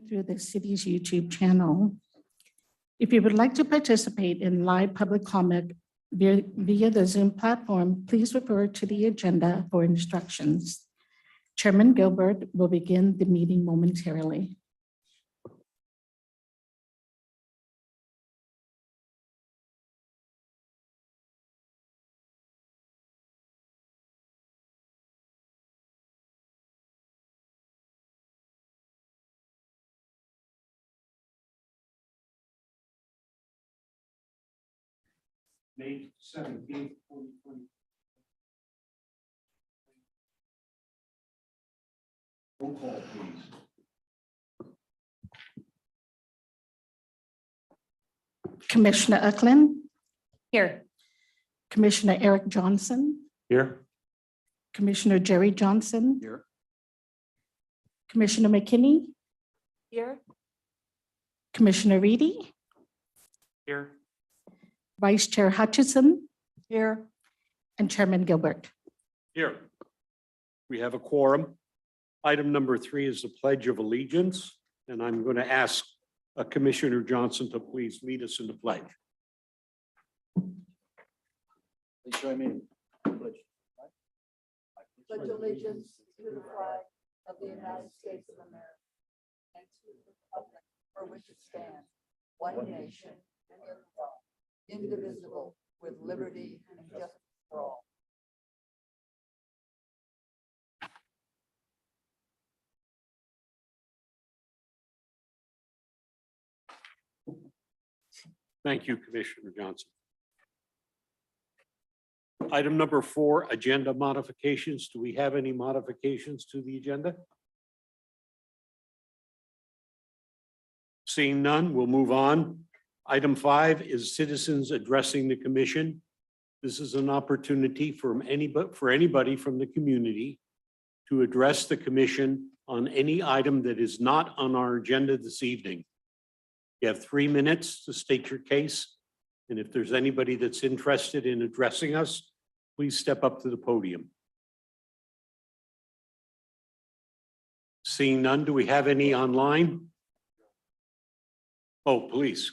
through the city's YouTube channel. If you would like to participate in live public comment via the Zoom platform, please refer to the agenda for instructions. Chairman Gilbert will begin the meeting momentarily. May 17th, 2020. Roll call, please. Commissioner Eklund, Here. Commissioner Eric Johnson, Here. Commissioner Jerry Johnson, Here. Commissioner McKinney, Here. Commissioner Reedy, Here. Vice Chair Hutchison, Here. and Chairman Gilbert. Here. We have a quorum. Item number 3 is the Pledge of Allegiance, and I'm going to ask Commissioner Johnson to please lead us in the pledge. Please join me. Pledge allegiance to the flag of the United States of America and to the republic for which it stands, one nation, under God, indivisible, with liberty and justice for all. Thank you, Commissioner Johnson. Item number 4, agenda modifications. Do we have any modifications to the agenda? Seeing none, we'll move on. Item 5 is citizens addressing the commission. This is an opportunity for anybody from the community to address the commission on any item that is not on our agenda this evening. You have 3 minutes to state your case, and if there's anybody that's interested in addressing us, please step up to the podium. Seeing none, do we have any online? Oh, please.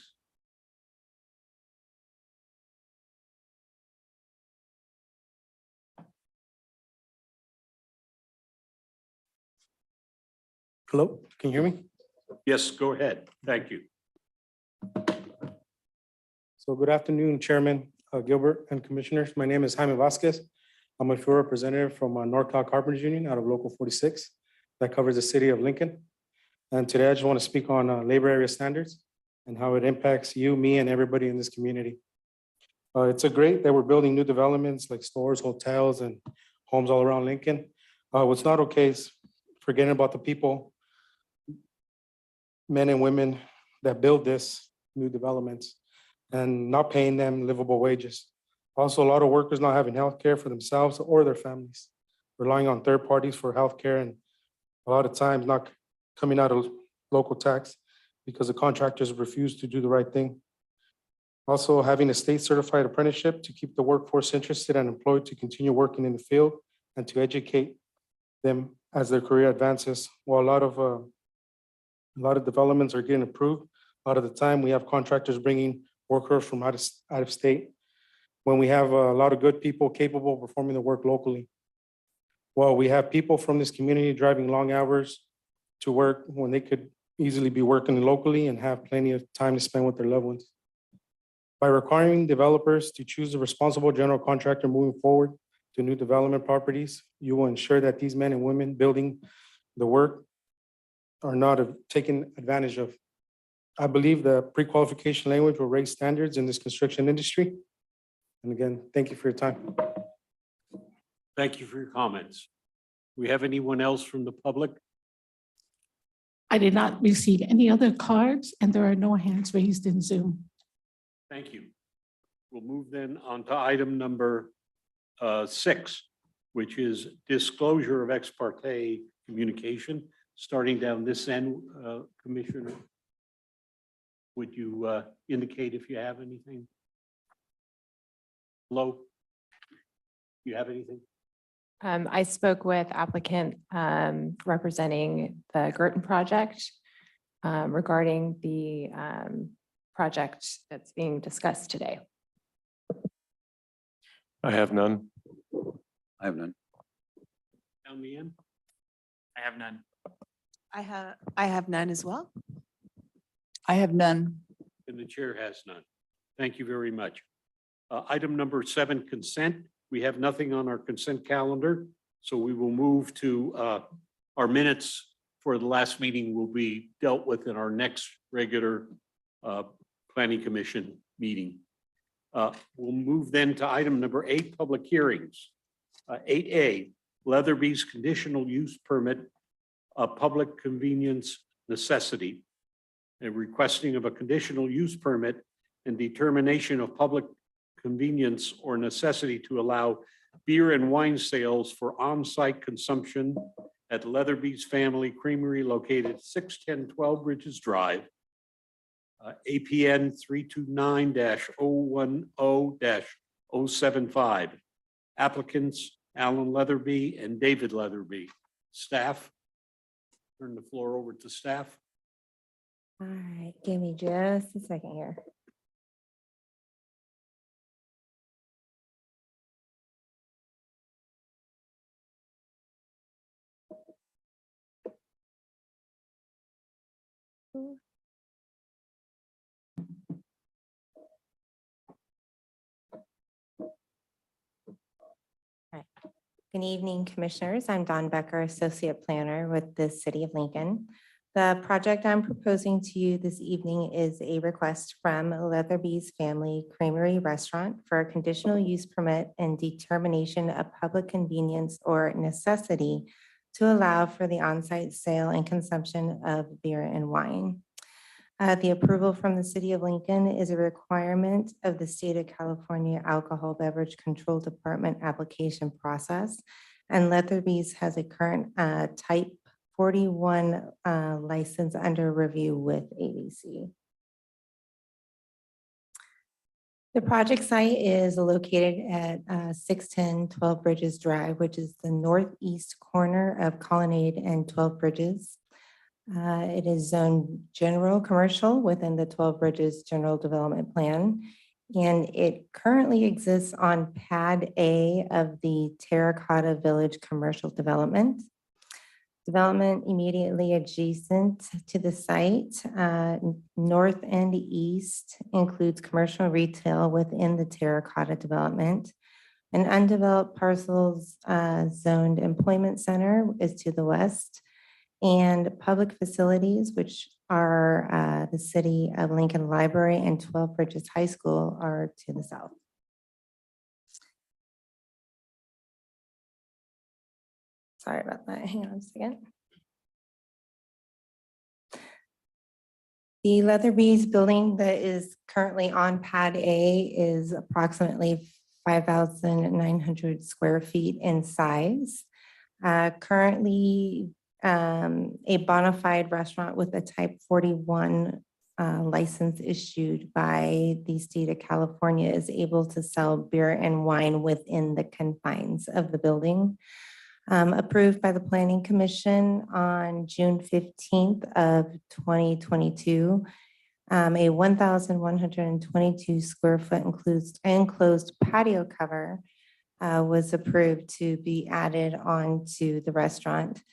Hello, can you hear me? Yes, go ahead. Thank you. So good afternoon, Chairman Gilbert and Commissioners. My name is Jaime Vasquez. I'm a field representative from North Carpenters Union out of Local 46 that covers the city of Lincoln. And today I just want to speak on labor area standards and how it impacts you, me, and everybody in this community. It's a great that we're building new developments like stores, hotels, and homes all around Lincoln. What's not okay is forgetting about the people, men and women that build this new developments and not paying them livable wages. Also, a lot of workers not having health care for themselves or their families, relying on third parties for health care, and a lot of times not coming out of local tax because the contractors refuse to do the right thing. Also, having a state certified apprenticeship to keep the workforce interested and employed to continue working in the field and to educate them as their career advances. While a lot of developments are getting approved, a lot of the time we have contractors bringing workers from out of state when we have a lot of good people capable of performing the work locally. Well, we have people from this community driving long hours to work when they could easily be working locally and have plenty of time to spend with their loved ones. By requiring developers to choose a responsible general contractor moving forward to new development properties, you will ensure that these men and women building the work are not taken advantage of. I believe the pre-qualification language will raise standards in this construction industry. And again, thank you for your time. Thank you for your comments. We have anyone else from the public? I did not receive any other cards, and there are no hands raised in Zoom. Thank you. We'll move then on to item number 6, which is disclosure of ex parte communication. Starting down this end, Commissioner, would you indicate if you have anything? Hello? You have anything? I spoke with applicant representing the Girton project. regarding the project that's being discussed today. I have none. I have none. Down the end? I have none. I have none as well. I have none. And the chair has none. Thank you very much. Item number 7, consent. We have nothing on our consent calendar, so we will move to our minutes for the last meeting will be dealt with in our next regular planning commission meeting. We'll move then to item number 8, public hearings. 8A, Leatherby's conditional use permit, a public convenience necessity. A requesting of a conditional use permit and determination of public convenience or necessity to allow beer and wine sales for on-site consumption at Leatherby's Family Creamery located 610 12 Bridges Drive, APN 329-010-075. Applicants Alan Leatherby and David Leatherby. Staff, turn the floor over to staff. All right, give me just a second here. Good evening, Commissioners. I'm Dawn Becker, Associate Planner with the City of Lincoln. The project I'm proposing to you this evening is a request from Leatherby's Family Creamery Restaurant for a conditional use permit and determination of public convenience or necessity to allow for the on-site sale and consumption of beer and wine. The approval from the City of Lincoln is a requirement of the State of California Alcohol Beverage Control Department application process. And Leatherby's has a current type 41 license under review with ABC. The project site is located at 610 12 Bridges Drive, which is the northeast corner of Colonnade and 12 Bridges. It is zoned general commercial within the 12 Bridges General Development Plan. And it currently exists on Pad A of the Terracotta Village Commercial Development. Development immediately adjacent to the site, north and east, includes commercial retail within the Terracotta development. An undeveloped parcels zoned employment center is to the west, and public facilities, which are the City of Lincoln Library and 12 Bridges High School, are to the south. Sorry about that. Hang on a second. The Leatherby's building that is currently on Pad A is approximately 5,900 square feet in size. Currently, a bona fide restaurant with a type 41 license issued by the state of California is able to sell beer and wine within the confines of the building. Approved by the Planning Commission on June 15th of 2022. A 1,122 square foot enclosed patio cover was approved to be added on to the restaurant.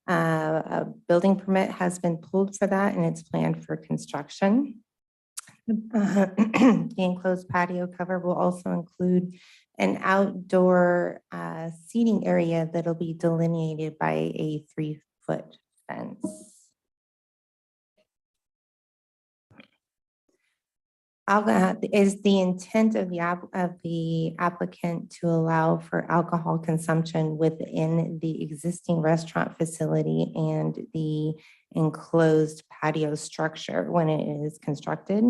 A building permit has been pulled for that and it's planned for construction. The enclosed patio cover will also include an outdoor seating area that'll be delineated by a 3-foot fence. Is the intent of the applicant to allow for alcohol consumption within the existing restaurant facility and the enclosed patio structure when it is constructed.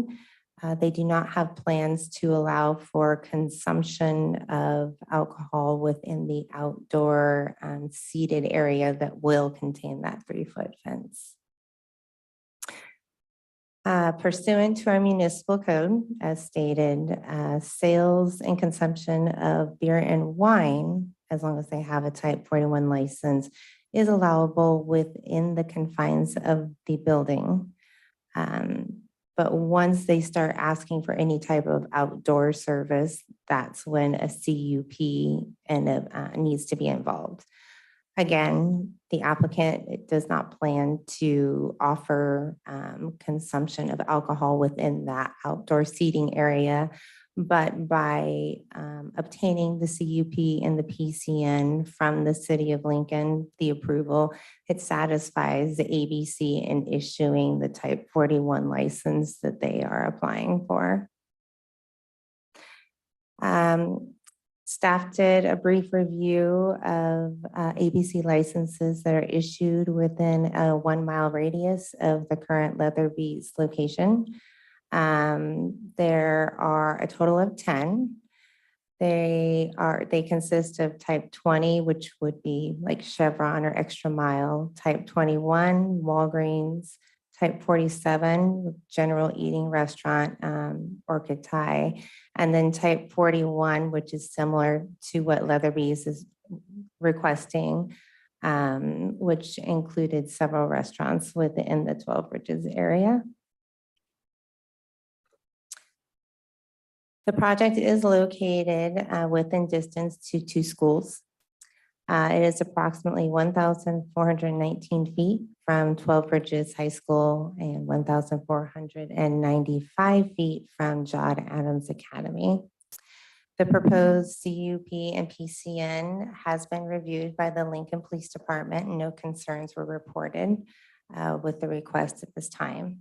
They do not have plans to allow for consumption of alcohol within the outdoor seated area that will contain that 3-foot fence. Pursuant to our municipal code, as stated, sales and consumption of beer and wine, as long as they have a type 41 license, is allowable within the confines of the building. But once they start asking for any type of outdoor service, that's when a CUP needs to be involved. Again, the applicant does not plan to offer consumption of alcohol within that outdoor seating area. But by obtaining the CUP and the PCN from the city of Lincoln, the approval, it satisfies the ABC in issuing the type 41 license that they are applying for. Staff did a brief review of ABC licenses that are issued within a 1 mile radius of the current Leatherby's location. There are a total of 10. They consist of type 20, which would be like Chevron or Extra Mile, type 21, Walgreens, type 47, General Eating Restaurant, Orchid Thai, and then type 41, which is similar to what Leatherby's is requesting, which included several restaurants within the 12 Bridges area. The project is located within distance to 2 schools. It is approximately 1,419 feet from 12 Bridges High School and 1,495 feet from John Adams Academy. The proposed CUP and PCN has been reviewed by the Lincoln Police Department, and no concerns were reported with the request at this time.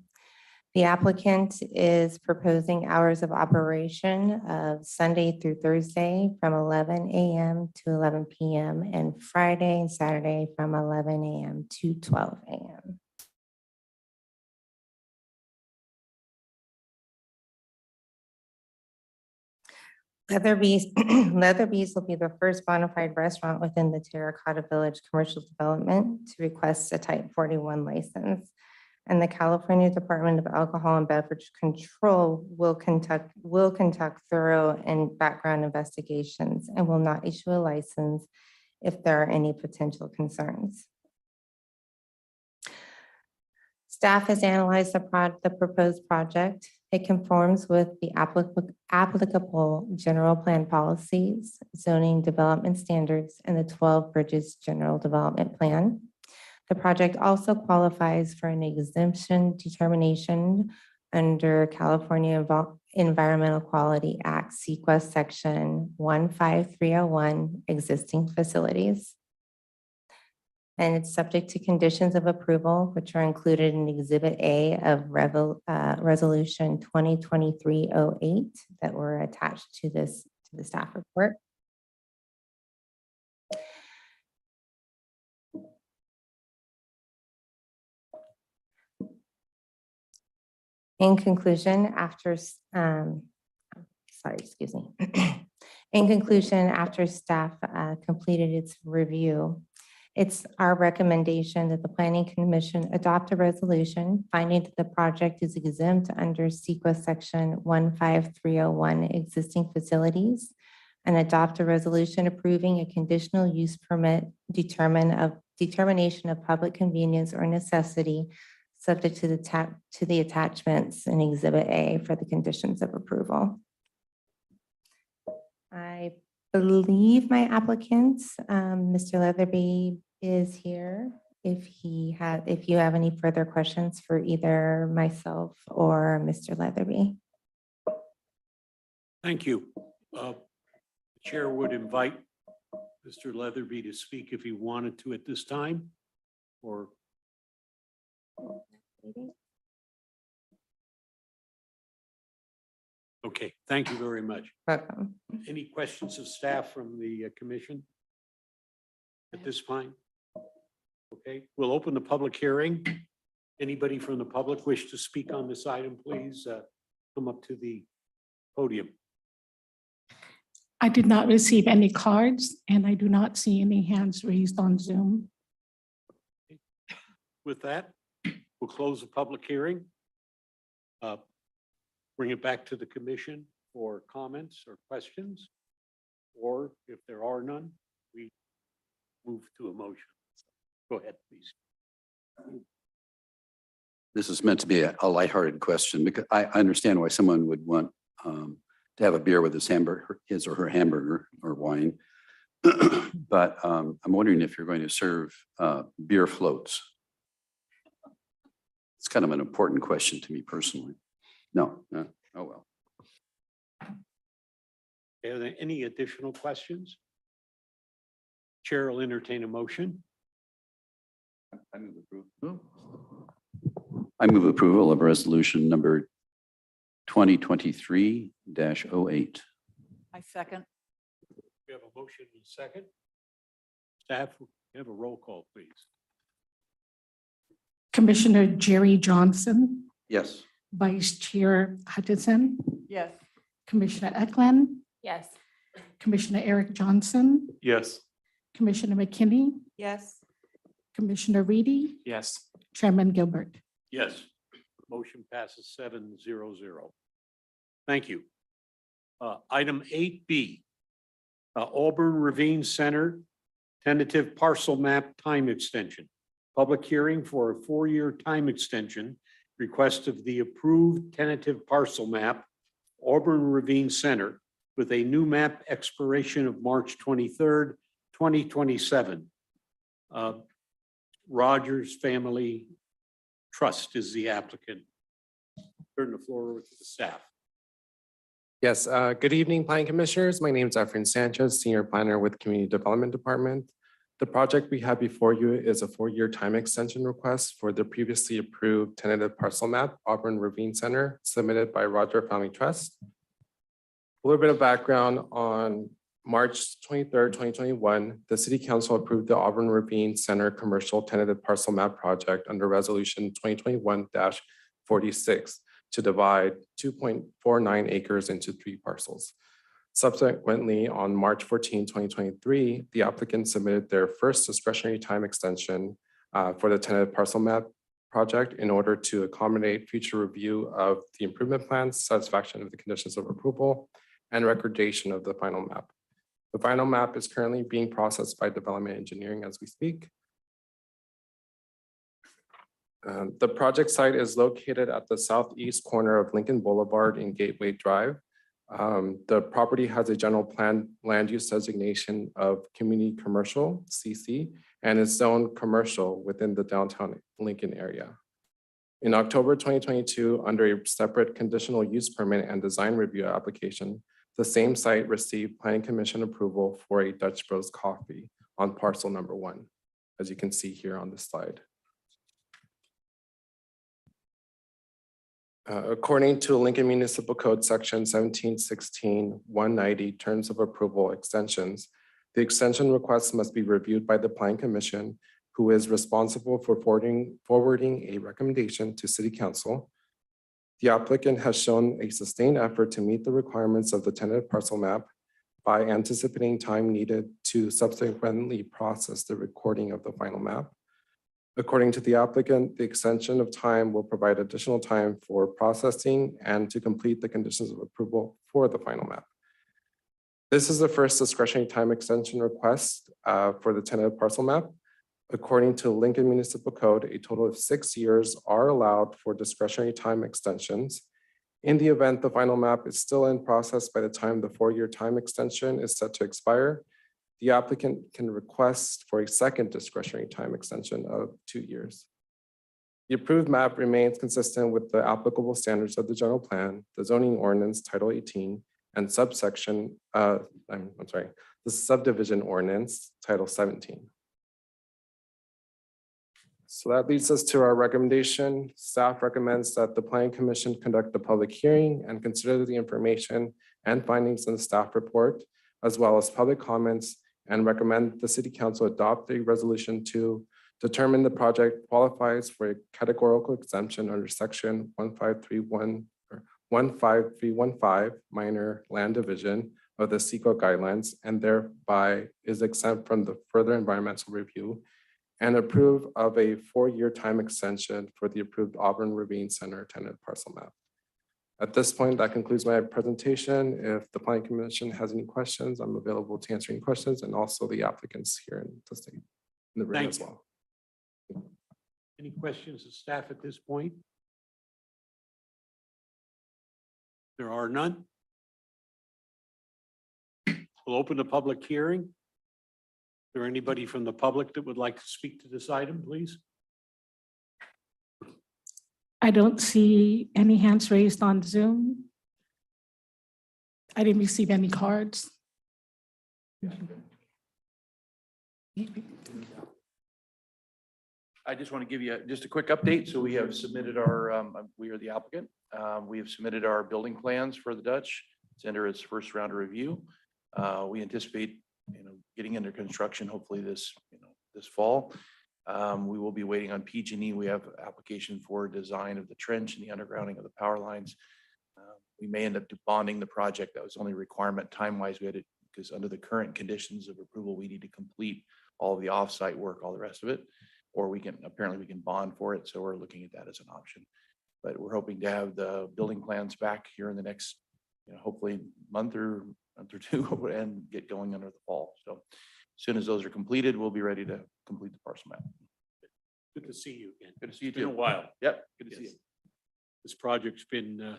The applicant is proposing hours of operation of Sunday through Thursday from 11 a.m. to 11 p.m. and Friday and Saturday from 11 a.m. to 12 a.m. Leatherby's will be the first bona fide restaurant within the Terracotta Village commercial development to request a type 41 license. And the California Department of Alcohol and Beverage Control will conduct thorough and background investigations and will not issue a license if there are any potential concerns. Staff has analyzed the proposed project. It conforms with the applicable general plan policies, zoning development standards, and the 12 Bridges General Development Plan. The project also qualifies for an exemption determination under California Environmental Quality Act, CEQA Section 15301, existing facilities. And it's subject to conditions of approval, which are included in Exhibit A of Resolution 2023-08 that were attached to the staff report. In conclusion, after staff completed its review, it's our recommendation that the Planning Commission adopt a resolution finding that the project is exempt under CEQA Section 15301, existing facilities, and adopt a resolution approving a conditional use permit determination of public convenience or necessity subject to the attachments in Exhibit A for the conditions of approval. I believe my applicant, Mr. Leatherby, is here. If you have any further questions for either myself or Mr. Leatherby. Thank you. The chair would invite Mr. Leatherby to speak if he wanted to at this time, or okay, thank you very much. Welcome. Any questions of staff from the commission at this point? Okay, we'll open the public hearing. Anybody from the public wish to speak on this item, please come up to the podium. I did not receive any cards and I do not see any hands raised on Zoom. With that, we'll close the public hearing. Bring it back to the commission for comments or questions, or if there are none, we move to a motion. Go ahead, please. This is meant to be a lighthearted question because I understand why someone would want to have a beer with his or her hamburger or wine. But I'm wondering if you're going to serve beer floats. It's kind of an important question to me personally. No, no, oh well. Are there any additional questions? Chair will entertain a motion. I move approval of resolution number 2023-08. I second. We have a motion and a second. Staff, we have a roll call, please. Commissioner Jerry Johnson, Yes. Vice Chair Hutchinson, Yes. Commissioner Eklund, Yes. Commissioner Eric Johnson, Yes. Commissioner McKinney, Yes. Commissioner Reedy, Yes. Chairman Gilbert. Yes. Motion passes 7-0-0. Thank you. Item 8B, Auburn Ravine Center tentative parcel map time extension. Public hearing for a 4-year time extension. Request of the approved tentative parcel map, Auburn Ravine Center, with a new map expiration of March 23rd, 2027. Rogers Family Trust is the applicant. Turn the floor over to the staff. Yes, good evening, Planning Commissioners. My name is Efrain Sanchez, Senior Planner with Community Development Department. The project we have before you is a 4-year time extension request for the previously approved tentative parcel map, Auburn Ravine Center, submitted by Roger Family Trust. A little bit of background: on March 23rd, 2021, the City Council approved the Auburn Ravine Center Commercial Tentative Parcel Map Project under Resolution 2021-46 to divide 2.49 acres into 3 parcels. Subsequently, on March 14, 2023, the applicant submitted their first discretionary time extension for the tentative parcel map project in order to accommodate future review of the improvement plans, satisfaction of the conditions of approval, and recordation of the final map. The final map is currently being processed by development engineering as we speak. The project site is located at the southeast corner of Lincoln Boulevard and Gateway Drive. The property has a general plan land use designation of community commercial, CC, and is zoned commercial within the downtown Lincoln area. In October 2022, under a separate conditional use permit and design review application, the same site received Planning Commission approval for a Dutch Bros Coffee on parcel number 1, as you can see here on the slide. According to Lincoln Municipal Code Section 1716-190, Terms of Approval Extensions, the extension request must be reviewed by the Planning Commission, who is responsible for forwarding a recommendation to City Council. The applicant has shown a sustained effort to meet the requirements of the tentative parcel map by anticipating time needed to subsequently process the recording of the final map. According to the applicant, the extension of time will provide additional time for processing and to complete the conditions of approval for the final map. This is the first discretionary time extension request for the tentative parcel map. According to Lincoln Municipal Code, a total of 6 years are allowed for discretionary time extensions. In the event the final map is still in process by the time the 4-year time extension is set to expire, the applicant can request for a second discretionary time extension of 2 years. The approved map remains consistent with the applicable standards of the general plan, the zoning ordinance Title 18, and subsection, the subdivision ordinance Title 17. So that leads us to our recommendation. Staff recommends that the Planning Commission conduct a public hearing and consider the information and findings in the staff report, as well as public comments, and recommend the City Council adopt a resolution to determine the project qualifies for a categorical exemption under Section 1531 or 15315 minor land division of the CEQA guidelines, and thereby is exempt from the further environmental review, and approve of a 4-year time extension for the approved Auburn Ravine Center tentative parcel map. At this point, that concludes my presentation. If the Planning Commission has any questions, I'm available to answer any questions, and also the applicants here in the state, in the room Thank as you. well. Any questions of staff at this point? There are none. We'll open the public hearing. Is there anybody from the public that would like to speak to this item, please? I don't see any hands raised on Zoom. I didn't receive any cards. I just want to give you just a quick update. So we have submitted our, we are the applicant. We have submitted our building plans for the Dutch. It's under its first round of review. We anticipate, getting into construction hopefully this, this fall. We will be waiting on PG&E. We have application for design of the trench and the undergrounding of the power lines. We may end up bonding the project. That was only a requirement time-wise. We had it because under the current conditions of approval, we need to complete all of the off-site work, all the rest of it. Or apparently we can bond for it. So we're looking at that as an option. But we're hoping to have the building plans back here in the next, hopefully month or two and get going under the fall. So as soon as those are completed, we'll be ready to complete the parcel map. Good to see you again. Good to see you It's been a too. while. Yep, good to see you. Yes. This project's been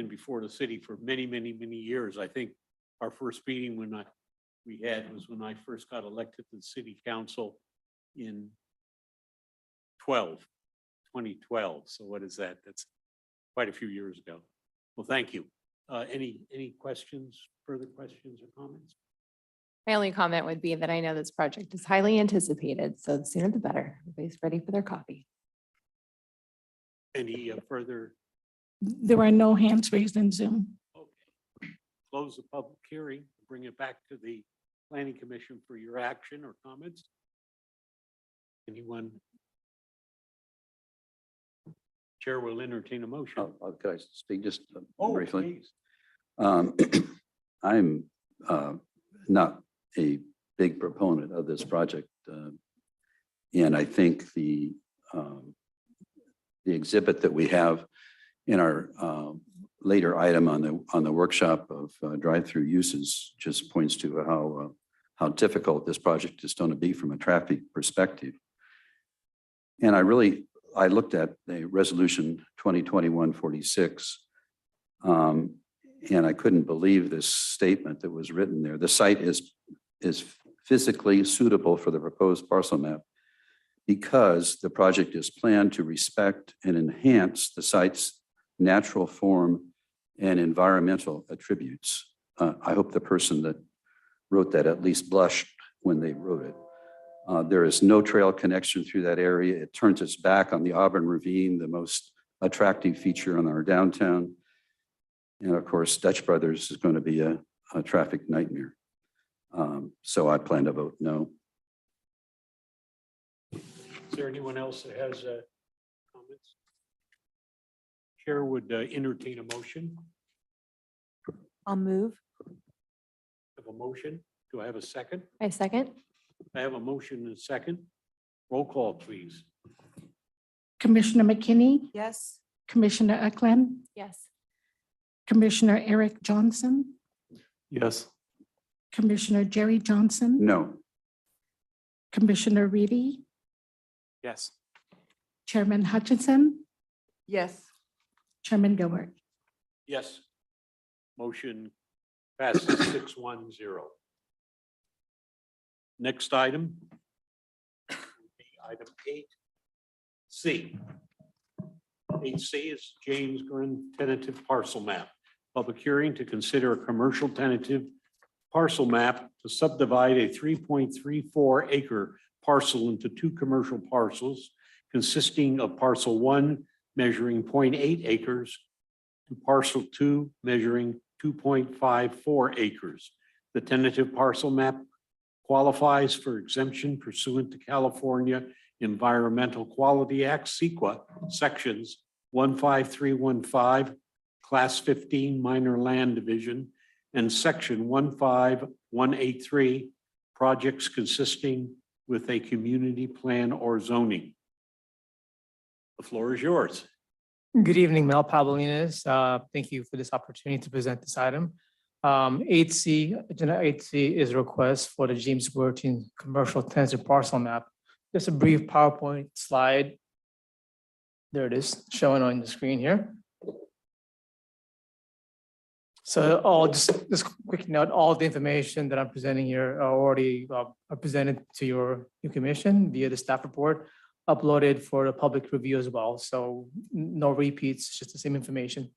before the city for many, many, many years. I think our first meeting was when I first got elected to the city council in 2012. So what is that? That's quite a few years ago. Well, thank you. Any questions, further questions or comments? My only comment would be that I know this project is highly anticipated, so the sooner the better. Everybody's ready for their coffee. Any further? There are no hands raised in Zoom. Okay. Close the public hearing, bring it back to the planning commission for your action or comments. Anyone? Chair will entertain a motion. Could I speak just Oh, briefly? please. I'm not a big proponent of this project. And I think the exhibit that we have in our later item on the workshop of drive-through uses just points to how difficult this project is going to be from a traffic perspective. And I looked at the resolution 2021-46, and I couldn't believe this statement that was written there. The site is physically suitable for the proposed parcel map because the project is planned to respect and enhance the site's natural form and environmental attributes. I hope the person that wrote that at least blushed when they wrote it. There is no trail connection through that area. It turns its back on the Auburn Ravine, the most attractive feature on our downtown. And of course, Dutch Brothers is going to be a traffic nightmare. So I plan to vote no. Is there anyone else that has comments? Chair would entertain a motion. I'll move. Have a motion. Do I have a second? I second. I have a motion and a second. Roll call, please. Commissioner McKinney, Yes. Commissioner Eklund, Yes. Commissioner Eric Johnson, Yes. Commissioner Jerry Johnson, No. Commissioner Reedy, Yes. Chairman Hutchinson, Yes. Chairman Gilbert. Yes. Motion passes 6-1-0. Next item. would be Item 8C. 8C is James Grin tentative parcel map. Public hearing to consider a commercial tentative parcel map to subdivide a 3.34 acre parcel into two commercial parcels consisting of parcel 1 measuring 0.8 acres to parcel 2 measuring 2.54 acres. The tentative parcel map qualifies for exemption pursuant to California Environmental Quality Act, CEQA, sections 15315, class 15 minor land division, and section 15183, projects consisting with a community plan or zoning. The floor is yours. Good evening, Mel Pavlines. Thank you for this opportunity to present this item. 8C, agenda 8C is a request for the James Worthing commercial tentative parcel map Just a brief PowerPoint slide. There it is, showing on the screen here. So all just quick note, all the information that I'm presenting here are already are presented to your commission via the staff report, uploaded for the public review as well. So no repeats, just the same information.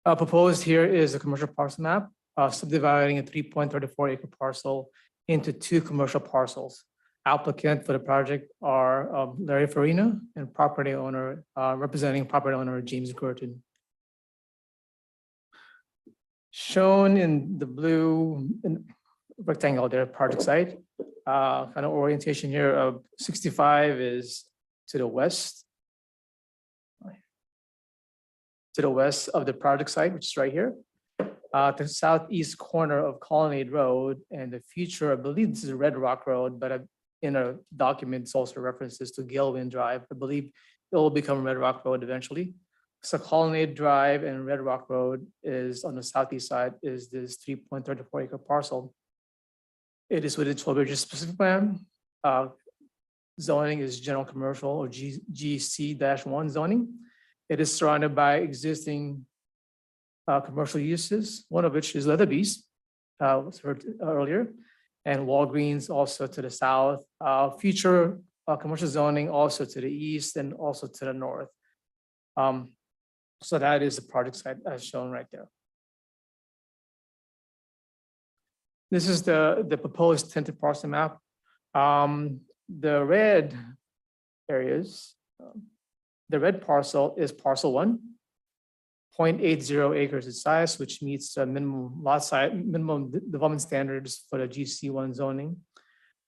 Proposed here is a commercial parcel map, subdividing a 3.34 acre parcel into 2 commercial parcels. Applicant for the project are Larry Farina and property owner, representing property owner James Gorton. Shown in the blue rectangle there, project site, kind of orientation here of 65 is to the west. To the west of the project site, which is right here. The southeast corner of Colonnade Road, and the future, I believe this is Red Rock Road, but in a document, it's also references to Gilwin Drive. I believe it will become Red Rock Road eventually. So Colonnade Drive and Red Rock Road is on the southeast side, is this 3.34 acre parcel. It is within 12 Bridges specific plan. Zoning is general commercial or GC-1 zoning. It is surrounded by existing commercial uses, one of which is Leatherby's, was heard earlier, and Walgreens also to the south. Future commercial zoning also to the east and also to the north. So that is the project site as shown right there. This is the proposed tented parcel map. The red areas, the red parcel is parcel 1, 0.80 acres in size, which meets the minimum lot size, minimum development standards for the GC1 zoning.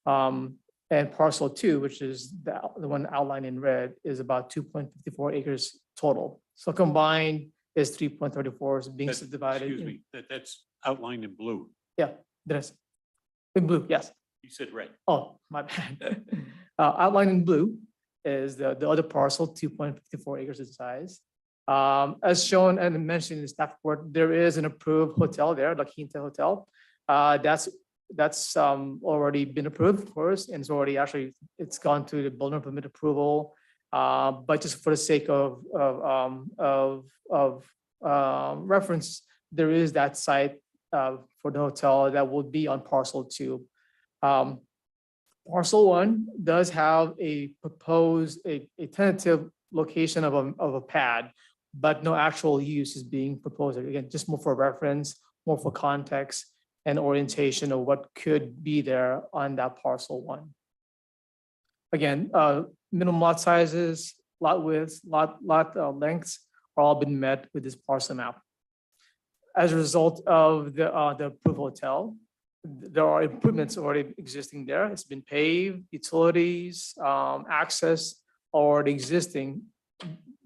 And parcel 2, which is the one outlined in red, is about 2.54 acres total. So combined is 3.34 is being subdivided. Excuse me, that's outlined in blue. Yeah, there's in blue, yes. You said red. Oh, my bad. Outlined in blue is the other parcel, 2.54 acres in size. As shown and mentioned in the staff report, there is an approved hotel there, La Quinta Hotel. That's already been approved, of course, and it's already actually, it's gone to the building permit approval. But just for the sake of reference, there is that site for the hotel that will be on parcel 2. Parcel 1 does have a proposed, a tentative location of a pad, but no actual use is being proposed. Again, just more for reference, more for context and orientation of what could be there on that parcel 1. Again, minimum lot sizes, lot widths, lot lengths are all been met with this parcel map. As a result of the approved hotel, there are improvements already existing there. It's been paved, utilities, access already existing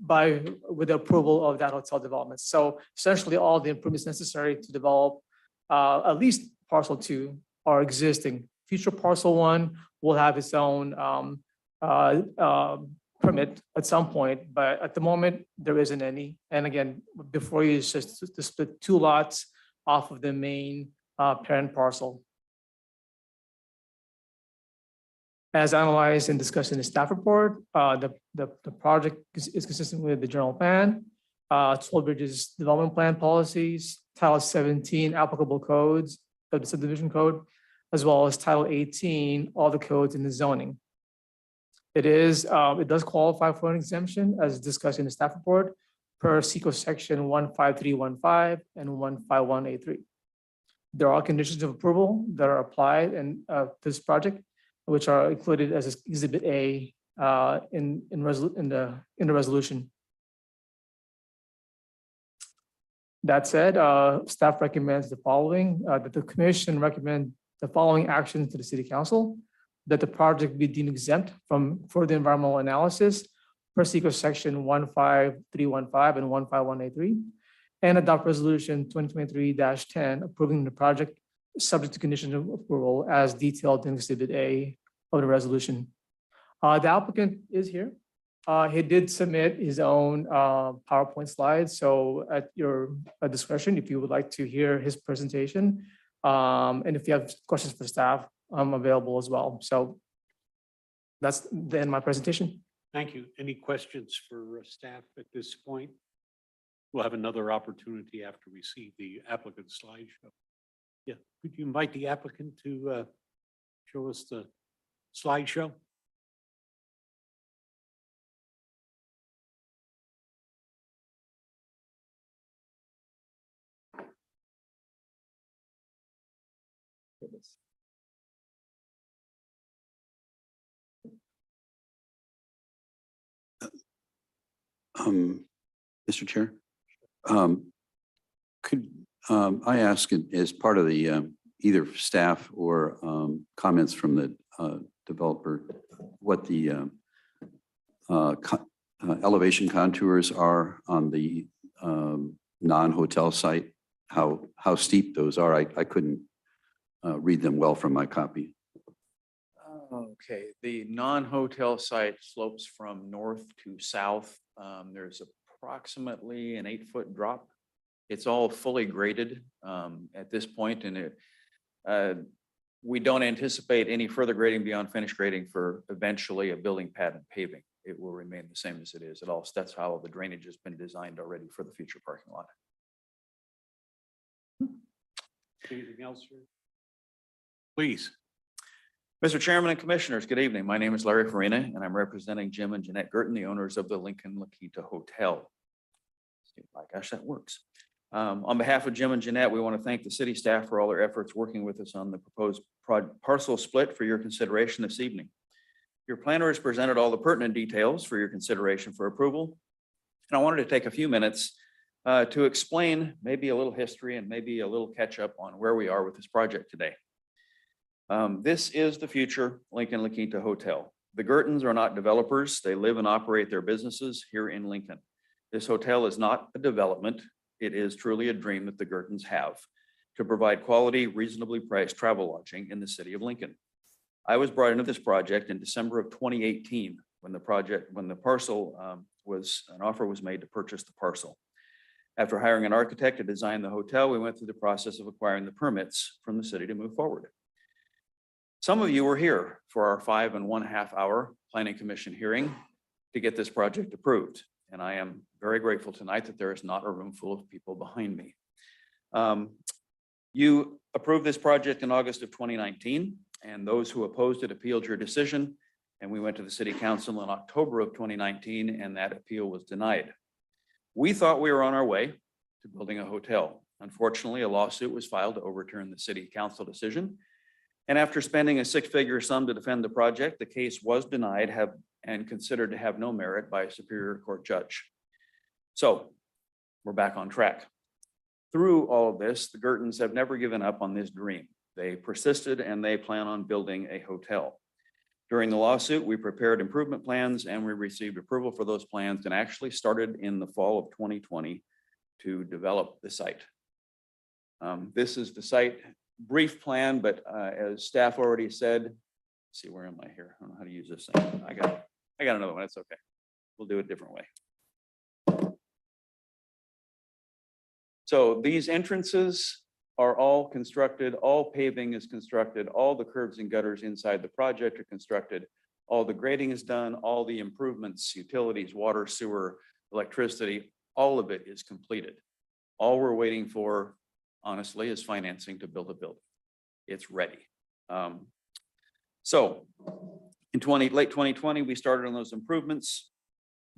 with the approval of that hotel development. So essentially all the improvements necessary to develop at least parcel 2 are existing. Future parcel 1 will have its own permit at some point, but at the moment there isn't any. And again, before you just to split 2 lots off of the main parent parcel. As analyzed and discussed in the staff report, the project is consistent with the general plan, 12 Bridges development plan policies, Title 17 applicable codes of the subdivision code, as well as Title 18, all the codes in the zoning. It does qualify for an exemption as discussed in the staff report per SECO section 15315 and 151A3. There are conditions of approval that are applied to this project, which are included as Exhibit A in the resolution. That said, staff recommends the following, that the commission recommend the following actions to the city council: that the project be deemed exempt from further environmental analysis per SECO section 15315 and 151A3, and adopt resolution 2023-10 approving the project subject to conditions of approval as detailed in Exhibit A of the resolution. The applicant is here. He did submit his own PowerPoint slides. So at your discretion, if you would like to hear his presentation, and if you have questions for staff, available as well. So that's the end of my presentation. Thank you. Any questions for staff at this point? We'll have another opportunity after we see the applicant slideshow. Yeah, could you invite the applicant to show us the slideshow? Mr. Chair, could I ask as part of the either staff or comments from the developer, what the elevation contours are on the non-hotel site? How steep those are? I couldn't read them well from my copy. Okay, the non-hotel site slopes from north to south. There's approximately an 8-foot drop. It's all fully graded at this point, and we don't anticipate any further grading beyond finished grading for eventually a building pad and paving. It will remain the same as it is. That's how the drainage has been designed already for the future parking lot. Anything else? Sir? Please. Mr. Chairman and Commissioners, good evening. My name is Larry Farina, and I'm representing Jim and Jeanette Girton, the owners of the Lincoln La Quinta Hotel. My gosh, that works. On behalf of Jim and Jeanette, we want to thank the city staff for all their efforts working with us on the proposed parcel split for your consideration this evening. Your planner has presented all the pertinent details for your consideration for approval. And I wanted to take a few minutes to explain maybe a little history and maybe a little catch up on where we are with this project today. This is the future Lincoln La Quinta Hotel. The Girtons are not developers. They live and operate their businesses here in Lincoln. This hotel is not a development. It is truly a dream that the Girtons have to provide quality, reasonably priced travel lodging in the city of Lincoln. I was brought into this project in December of 2018 when the parcel an offer was made to purchase the parcel. After hiring an architect to design the hotel, we went through the process of acquiring the permits from the city to move forward. Some of you were here for our 5.5 hour planning commission hearing to get this project approved. And I am very grateful tonight that there is not a room full of people behind me. You approved this project in August of 2019, and those who opposed it appealed your decision. And we went to the city council in October of 2019, and that appeal was denied. We thought we were on our way to building a hotel. Unfortunately, a lawsuit was filed to overturn the city council decision. And after spending a 6-figure sum to defend the project, the case was denied and considered to have no merit by a Superior Court judge. So we're back on track. Through all of this, the Girtons have never given up on this dream. They persisted and they plan on building a hotel. During the lawsuit, we prepared improvement plans and we received approval for those plans and actually started in the fall of 2020 to develop the site. This is the site brief plan, but as staff already said, let's see, where am I here? I don't know how to use this thing. I got another one. It's okay. We'll do it a different way. So these entrances are all constructed, all paving is constructed, all the curbs and gutters inside the project are constructed, all the grading is done, all the improvements, utilities, water, sewer, electricity, all of it is completed. All we're waiting for, honestly, is financing to build a building. It's ready. So in late 2020, we started on those improvements.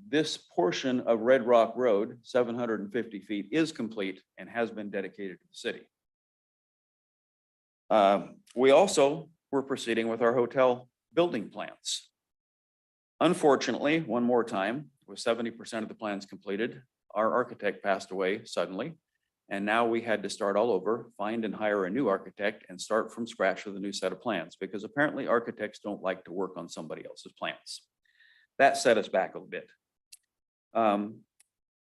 This portion of Red Rock Road, 750 feet, is complete and has been dedicated to the city. We also were proceeding with our hotel building plans. Unfortunately, one more time, with 70% of the plans completed, our architect passed away suddenly. And now we had to start all over, find and hire a new architect and start from scratch with a new set of plans, because apparently architects don't like to work on somebody else's plans. That set us back a bit.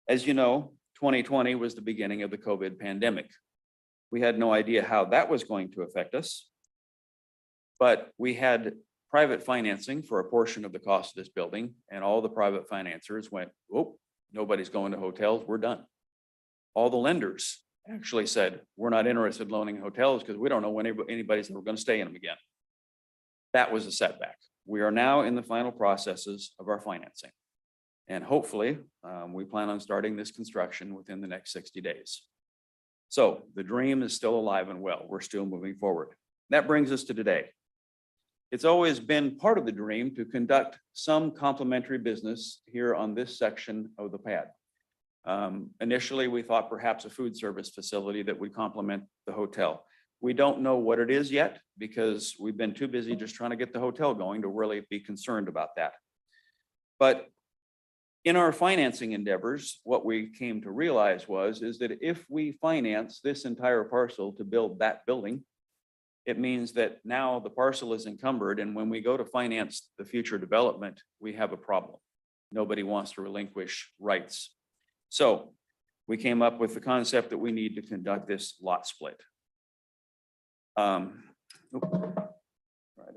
As you know, 2020 was the beginning of the COVID pandemic. We had no idea how that was going to affect us, but we had private financing for a portion of the cost of this building, and all the private financiers went, "Whoa, nobody's going to hotels, we're done." All the lenders actually said, "We're not interested in loaning hotels because we don't know when anybody's ever going to stay in them again." That was a setback. We are now in the final processes of our financing. And hopefully, we plan on starting this construction within the next 60 days. So the dream is still alive and well. We're still moving forward. That brings us to today. It's always been part of the dream to conduct some complementary business here on this section of the pad. Initially, we thought perhaps a food service facility that would complement the hotel. We don't know what it is yet because we've been too busy just trying to get the hotel going to really be concerned about that. But in our financing endeavors, what we came to realize is that if we finance this entire parcel to build that building, it means that now the parcel is encumbered, and when we go to finance the future development, we have a problem. Nobody wants to relinquish rights. So we came up with the concept that we need to conduct this lot split. Try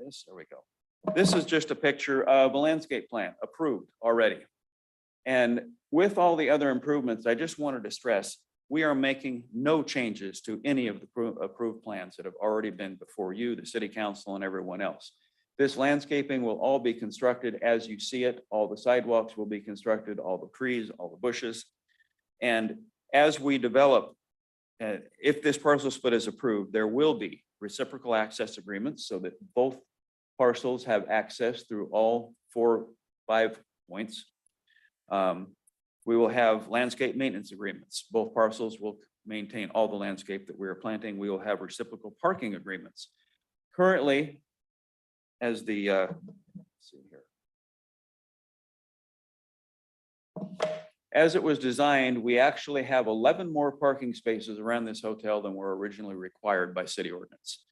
this, there we go. This is just a picture of a landscape plan approved already. And with all the other improvements, I just wanted to stress, we are making no changes to any of the approved plans that have already been before you, the city council, and everyone else. This landscaping will all be constructed as you see it. All the sidewalks will be constructed, all the trees, all the bushes. And as we develop, if this parcel split is approved, there will be reciprocal access agreements so that both parcels have access through all 5 points. We will have landscape maintenance agreements. Both parcels will maintain all the landscape that we are planting. We will have reciprocal parking agreements. Currently, as the, let's see here. As it was designed, we actually have 11 more parking spaces around this hotel than were originally required by city ordinance.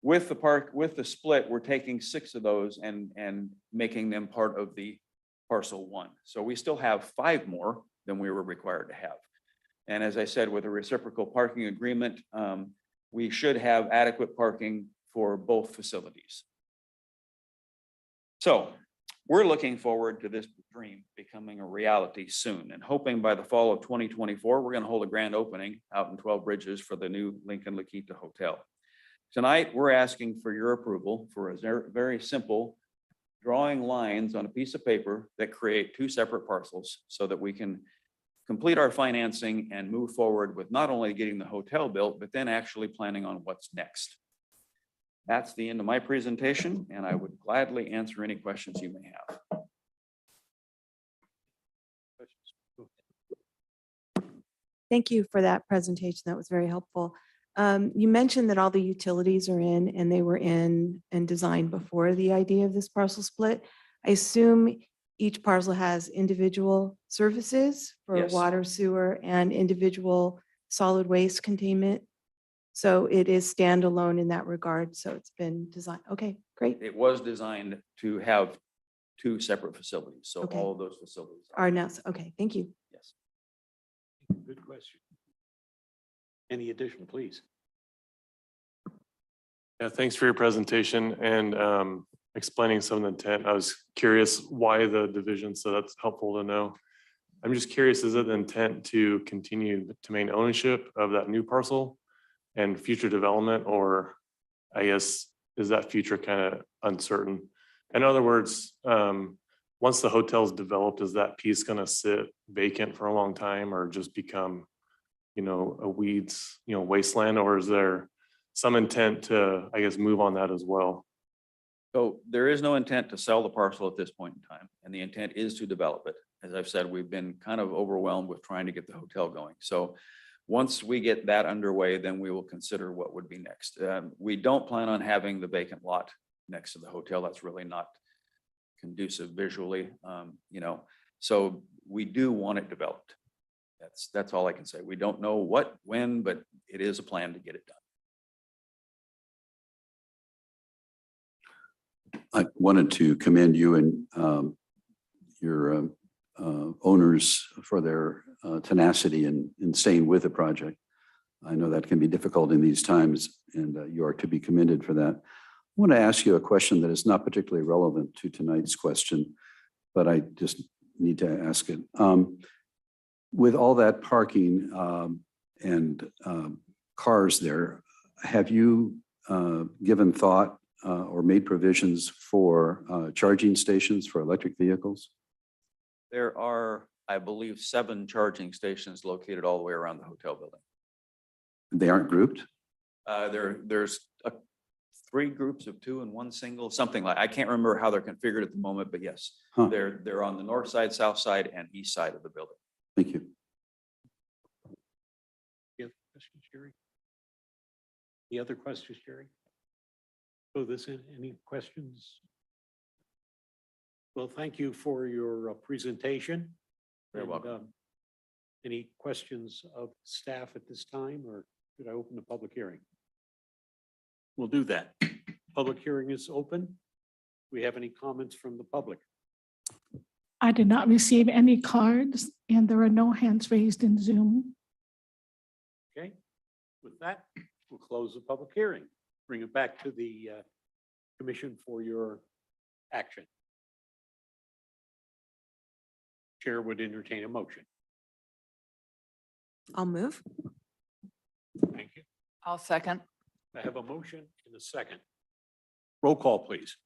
With the split, we're taking 6 of those and making them part of the parcel 1. So we still have 5 more than we were required to have. And as I said, with a reciprocal parking agreement, we should have adequate parking for both facilities. So we're looking forward to this dream becoming a reality soon, and hoping by the fall of 2024, we're going to hold a grand opening out in 12 Bridges for the new Lincoln La Quinta Hotel. Tonight, we're asking for your approval for a very simple drawing lines on a piece of paper that create 2 separate parcels so that we can complete our financing and move forward with not only getting the hotel built, but then actually planning on what's next. That's the end of my presentation, and I would gladly answer any questions you may have. Thank you for that presentation. That was very helpful. You mentioned that all the utilities are in and they were in and designed before the idea of this parcel split. I assume each parcel has individual services for Yes. water, sewer, and individual solid waste containment. So it is standalone in that regard. So it's been designed. Okay, great. It was designed to have 2 separate facilities, so Okay. all of those facilities Are now, okay, thank you. yes. Good question. Any additional, please? Yeah, thanks for your presentation and explaining some of the intent. I was curious why the division, so that's helpful to know. I'm just curious, is it the intent to continue to maintain ownership of that new parcel and future development, or I guess, is that future kind of uncertain? In other words, once the hotel's developed, is that piece going to sit vacant for a long time or just become, a weeds, wasteland, or is there some intent to, I guess, move on that as well? So there is no intent to sell the parcel at this point in time, and the intent is to develop it. As I've said, we've been kind of overwhelmed with trying to get the hotel going. So once we get that underway, then we will consider what would be next. We don't plan on having the vacant lot next to the hotel. That's really not conducive visually, so we do want it developed. That's all I can say. We don't know what, when, but it is a plan to get it done. I wanted to commend you and your owners for their tenacity in staying with the project. I know that can be difficult in these times, and you are to be commended for that. I want to ask you a question that is not particularly relevant to tonight's question, but I just need to ask it. With all that parking and cars there, have you given thought or made provisions for charging stations for electric vehicles? There are, I believe, 7 charging stations located all the way around the hotel building. They aren't grouped? There's 3 groups of 2 and 1 single, something like, I can't remember how they're configured at the moment, but yes, Huh. they're on the north side, south side, and east side of the building. Thank you. You have questions, Jerry? Any other questions, Jerry? So any questions? Well, thank you for your presentation. You're And, welcome. Any questions of staff at this time, or should I open the public hearing? We'll do that. Public hearing is open. Do we have any comments from the public? I did not receive any cards and there are no hands raised in Zoom. Okay, with that, we'll close the public hearing. Bring it back to the commission for your action. Chair would entertain a motion. I'll move. Thank you. I'll second. I have a motion and a second. Roll call, please.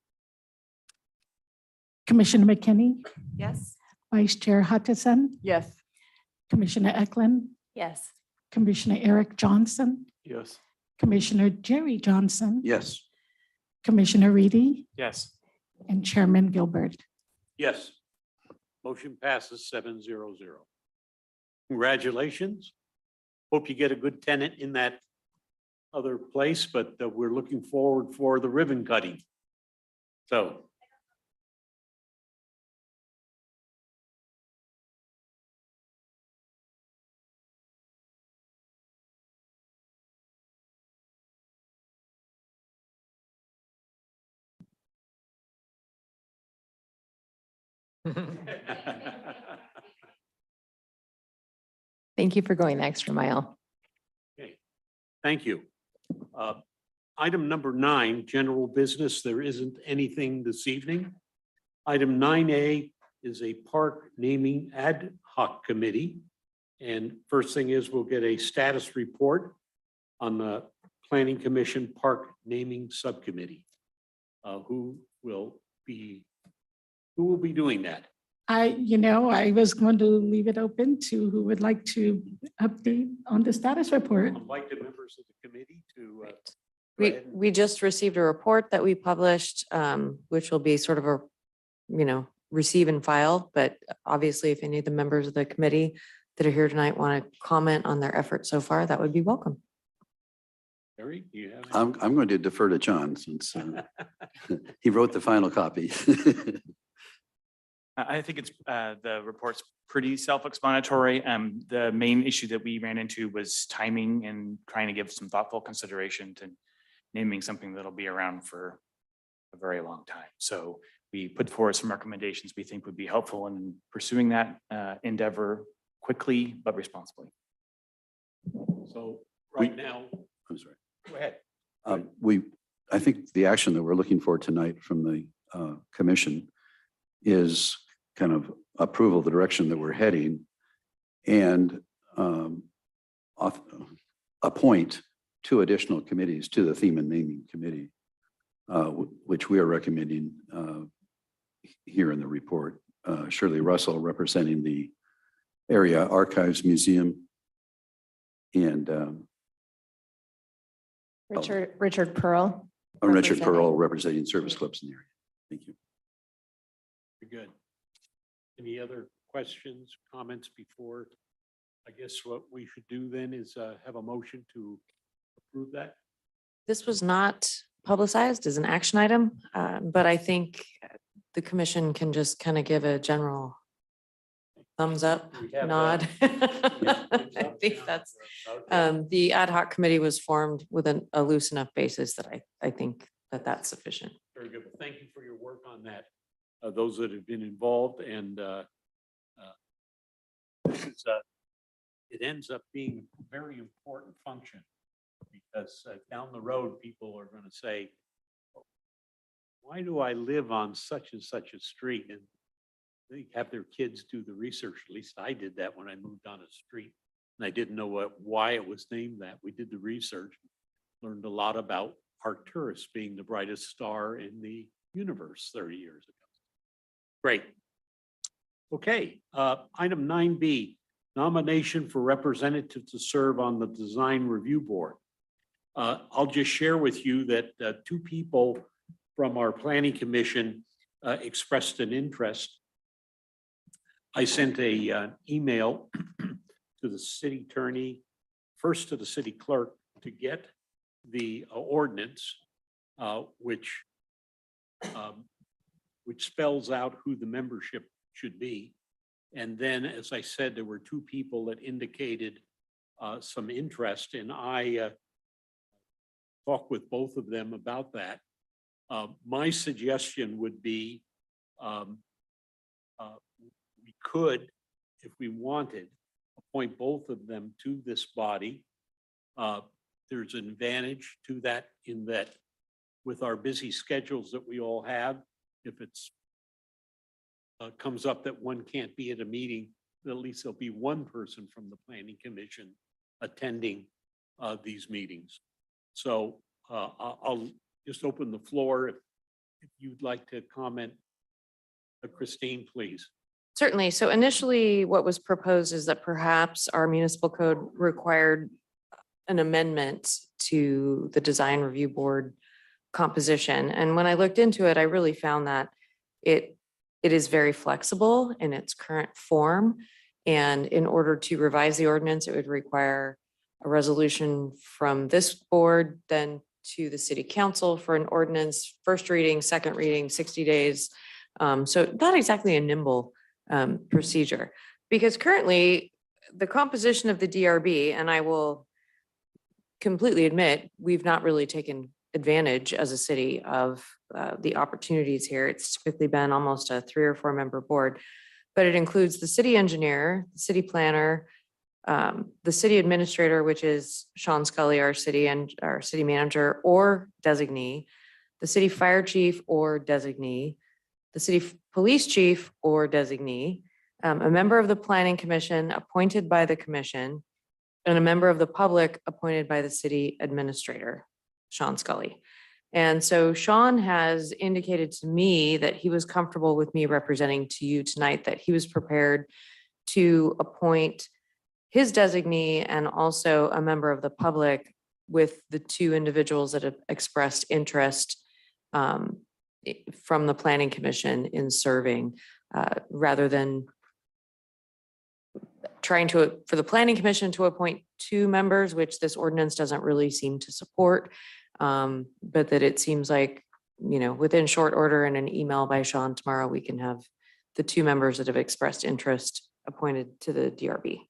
Commissioner McKinney, Yes. Vice Chair Hutchison, Yes. Commissioner Eklund, Yes. Commissioner Eric Johnson, Yes. Commissioner Jerry Johnson, Yes. Commissioner Reedy, Yes. and Chairman Gilbert. Yes. Motion passes 7-0. Congratulations. Hope you get a good tenant in that other place, but we're looking forward for the ribbon cutting. So. Thank you for going the extra mile. Okay, thank you. Item number 9, general business. There isn't anything this evening. Item 9A is a park naming ad hoc committee. And first thing is we'll get a status report on the Planning Commission Park Naming Subcommittee. Who will be doing that? I was going to leave it open to who would like to update on the status report. I'd like the members of the committee to. go We, ahead and- we just received a report that we published, which will be sort of a, receive and file. But obviously, if any of the members of the committee that are here tonight want to comment on their efforts so far, that would be welcome. Barry, do you have? I'm going to defer to John since he wrote the final copy. I think it's, the report's pretty self-explanatory. The main issue that we ran into was timing and trying to give some thoughtful consideration to naming something that'll be around for a very long time. So we put forward some recommendations we think would be helpful in pursuing that endeavor quickly but responsibly. So right now, I'm sorry. go ahead. I think the action that we're looking for tonight from the commission is kind of approval of the direction that we're heading and appoint 2 additional committees to the theme and naming committee, which we are recommending here in the report. Shirley Russell representing the Area Archives Museum and Richard Pearl. Richard Representing. Pearl representing service clubs in the area. Thank you. Very good. Any other questions, comments before? I guess what we should do then is have a motion to approve that. This was not publicized as an action item, but I think the commission can just kind of give a general thumbs up, We have, nod. I think that's, the ad hoc committee was formed with a loose enough basis that I think that that's sufficient. Very good. Well, thank you for your work on that. Those that have been involved and it ends up being a very important function because down the road, people are going to say, why do I live on such and such a street? And they have their kids do the research. At least I did that when I moved on a street and I didn't know why it was named that. We did the research, learned a lot about Park Tourist being the brightest star in the universe 30 years ago. Great. Okay, item 9B, nomination for representative to serve on the Design Review Board. I'll just share with you that two people from our Planning Commission expressed an interest. I sent a email to the city attorney, first to the city clerk, to get the ordinance, which spells out who the membership should be. And then, as I said, there were two people that indicated some interest, and I talked with both of them about that. My suggestion would be we could, if we wanted, appoint both of them to this body. There's an advantage to that in that with our busy schedules that we all have, if it's comes up that one can't be at a meeting, at least there'll be one person from the Planning Commission attending these meetings. So I'll just open the floor if you'd like to comment. Christine, please. Certainly. So initially, what was proposed is that perhaps our municipal code required an amendment to the Design Review Board composition. And when I looked into it, I really found that it is very flexible in its current form. And in order to revise the ordinance, it would require a resolution from this board, then to the city council for an ordinance, first reading, second reading, 60 days. So not exactly a nimble procedure, because currently the composition of the DRB, and I will completely admit, we've not really taken advantage as a city of the opportunities here. It's typically been almost a 3 or 4 member board, but it includes the city engineer, the city planner, the city administrator, which is Sean Scully, our city manager or designee, the city fire chief or designee, the city police chief or designee, a member of the planning commission appointed by the commission, and a member of the public appointed by the city administrator, Sean Scully. And so Sean has indicated to me that he was comfortable with me representing to you tonight, that he was prepared to appoint his designee and also a member of the public with the 2 individuals that have expressed interest from the planning commission in serving, rather than trying to, for the planning commission to appoint 2 members, which this ordinance doesn't really seem to support. But that it seems like, within short order and an email by Sean tomorrow, we can have the 2 members that have expressed interest appointed to the DRB.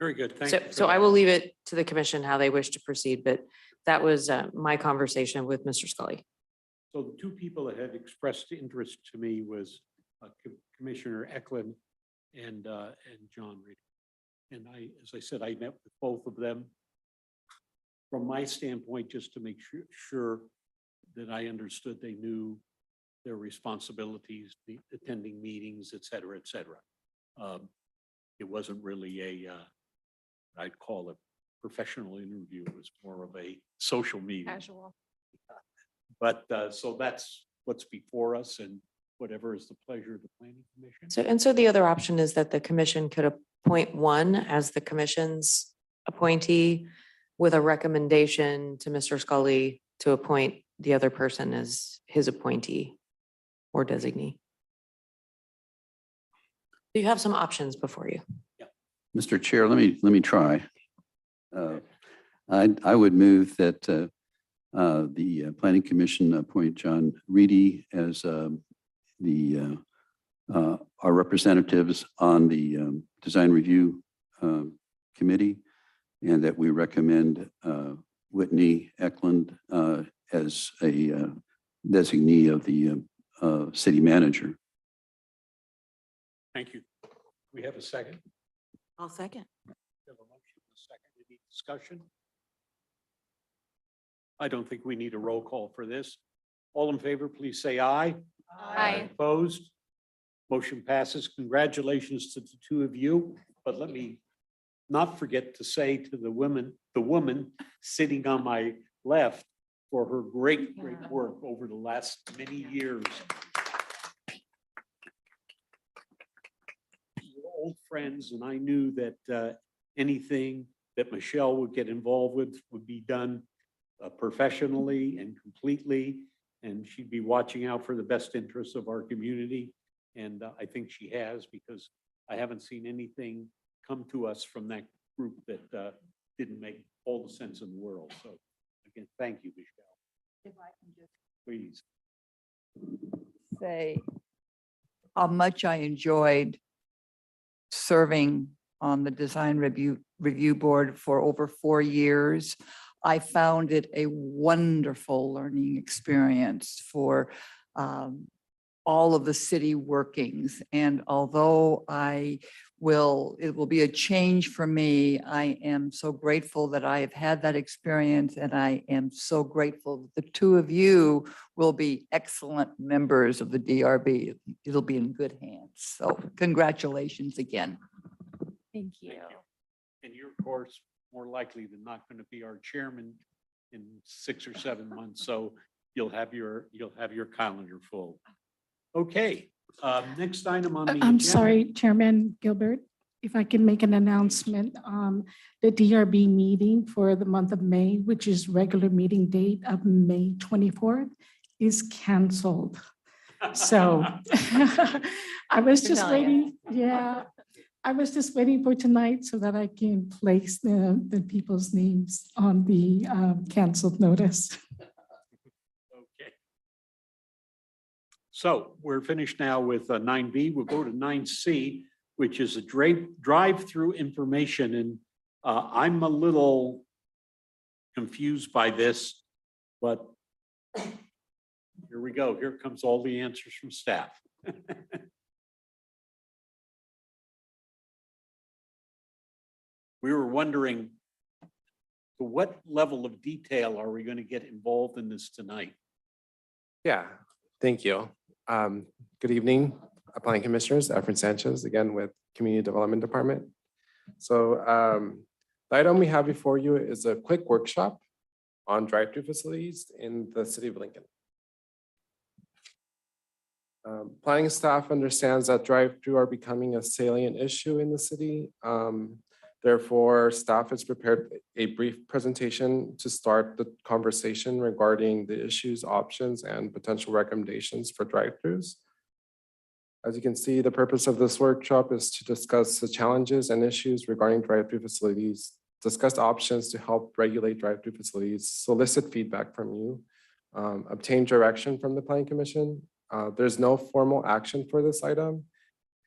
Very good. Thank you. So I will leave it to the commission how they wish to proceed, but that was my conversation with Mr. Scully. So the 2 people that had expressed interest to me was Commissioner Eklund and John Reed. And as I said, I met with both of them. From my standpoint, just to make sure that I understood they knew their responsibilities, the attending meetings, et cetera, et cetera. It wasn't really I'd call it professional interview. It was more of a social meeting. Casual. But so that's what's before us, and whatever is the pleasure of the planning commission. So the other option is that the commission could appoint one as the commission's appointee with a recommendation to Mr. Scully to appoint the other person as his appointee or designee. You have some options before you. Mr. Chair, let me try. I would move that the Planning Commission appoint John Reedy as our representatives on the Design Review Committee, and that we recommend Whitney Eklund as a designee of the city manager. Thank you. We have a second. I'll second. We have a motion, a second. Any discussion? I don't think we need a roll call for this. All in favor, please say aye. Aye. Opposed? Motion passes. Congratulations to the 2 of you. But let me not forget to say to the woman sitting on my left, for her great work over the last many years. We're old friends, and I knew that anything that Michelle would get involved with would be done professionally and completely, and she'd be watching out for the best interests of our community. And I think she has, because I haven't seen anything come to us from that group that didn't make all the sense in the world. So again, thank you, Michelle. If I can just Please. say how much I enjoyed serving on the Design Review Board for over 4 years. I found it a wonderful learning experience for all of the city workings. And although it will be a change for me, I am so grateful that I have had that experience, and I am so grateful that the two of you will be excellent members of the DRB. It'll be in good hands. So congratulations again. Thank you. And you're, of course, more likely than not going to be our chairman in 6 or 7 months. So you'll have your calendar full. Okay, next item on the I'm agenda. sorry, Chairman Gilbert, if I can make an announcement. The DRB meeting for the month of May, which is regular meeting date of May 24th, is canceled. So I was just waiting. Yeah, I was just waiting for tonight so that I can place the people's names on the canceled notice. Okay. So we're finished now with 9B. We'll go to 9C, which is a drive-through information. And I'm a little confused by this, but here we go. Here comes all the answers from staff. We were wondering, to what level of detail are we going to get involved in this tonight? Yeah, thank you. Good evening, Planning Commissioners, Efren Sanchez, again with Community Development Department. So the item we have before you is a quick workshop on drive-through facilities in the city of Lincoln. Planning staff understands that drive-through are becoming a salient issue in the city. Therefore, staff has prepared a brief presentation to start the conversation regarding the issues, options, and potential recommendations for drive-throughs. As you can see, the purpose of this workshop is to discuss the challenges and issues regarding drive-through facilities, discuss options to help regulate drive-through facilities, solicit feedback from you, obtain direction from the Planning Commission. There's no formal action for this item.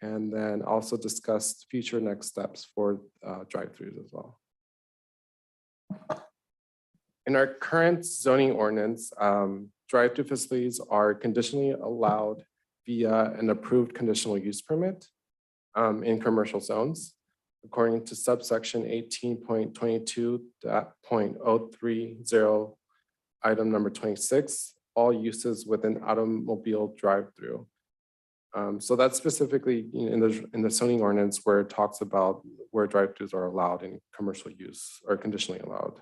And then also discuss future next steps for drive-throughs as well. In our current zoning ordinance, drive-through facilities are conditionally allowed via an approved conditional use permit in commercial zones. According to subsection 18.22.030, item number 26, all uses with an automobile drive-through. So that's specifically in the zoning ordinance where it talks about where drive-throughs are allowed in commercial use or conditionally allowed.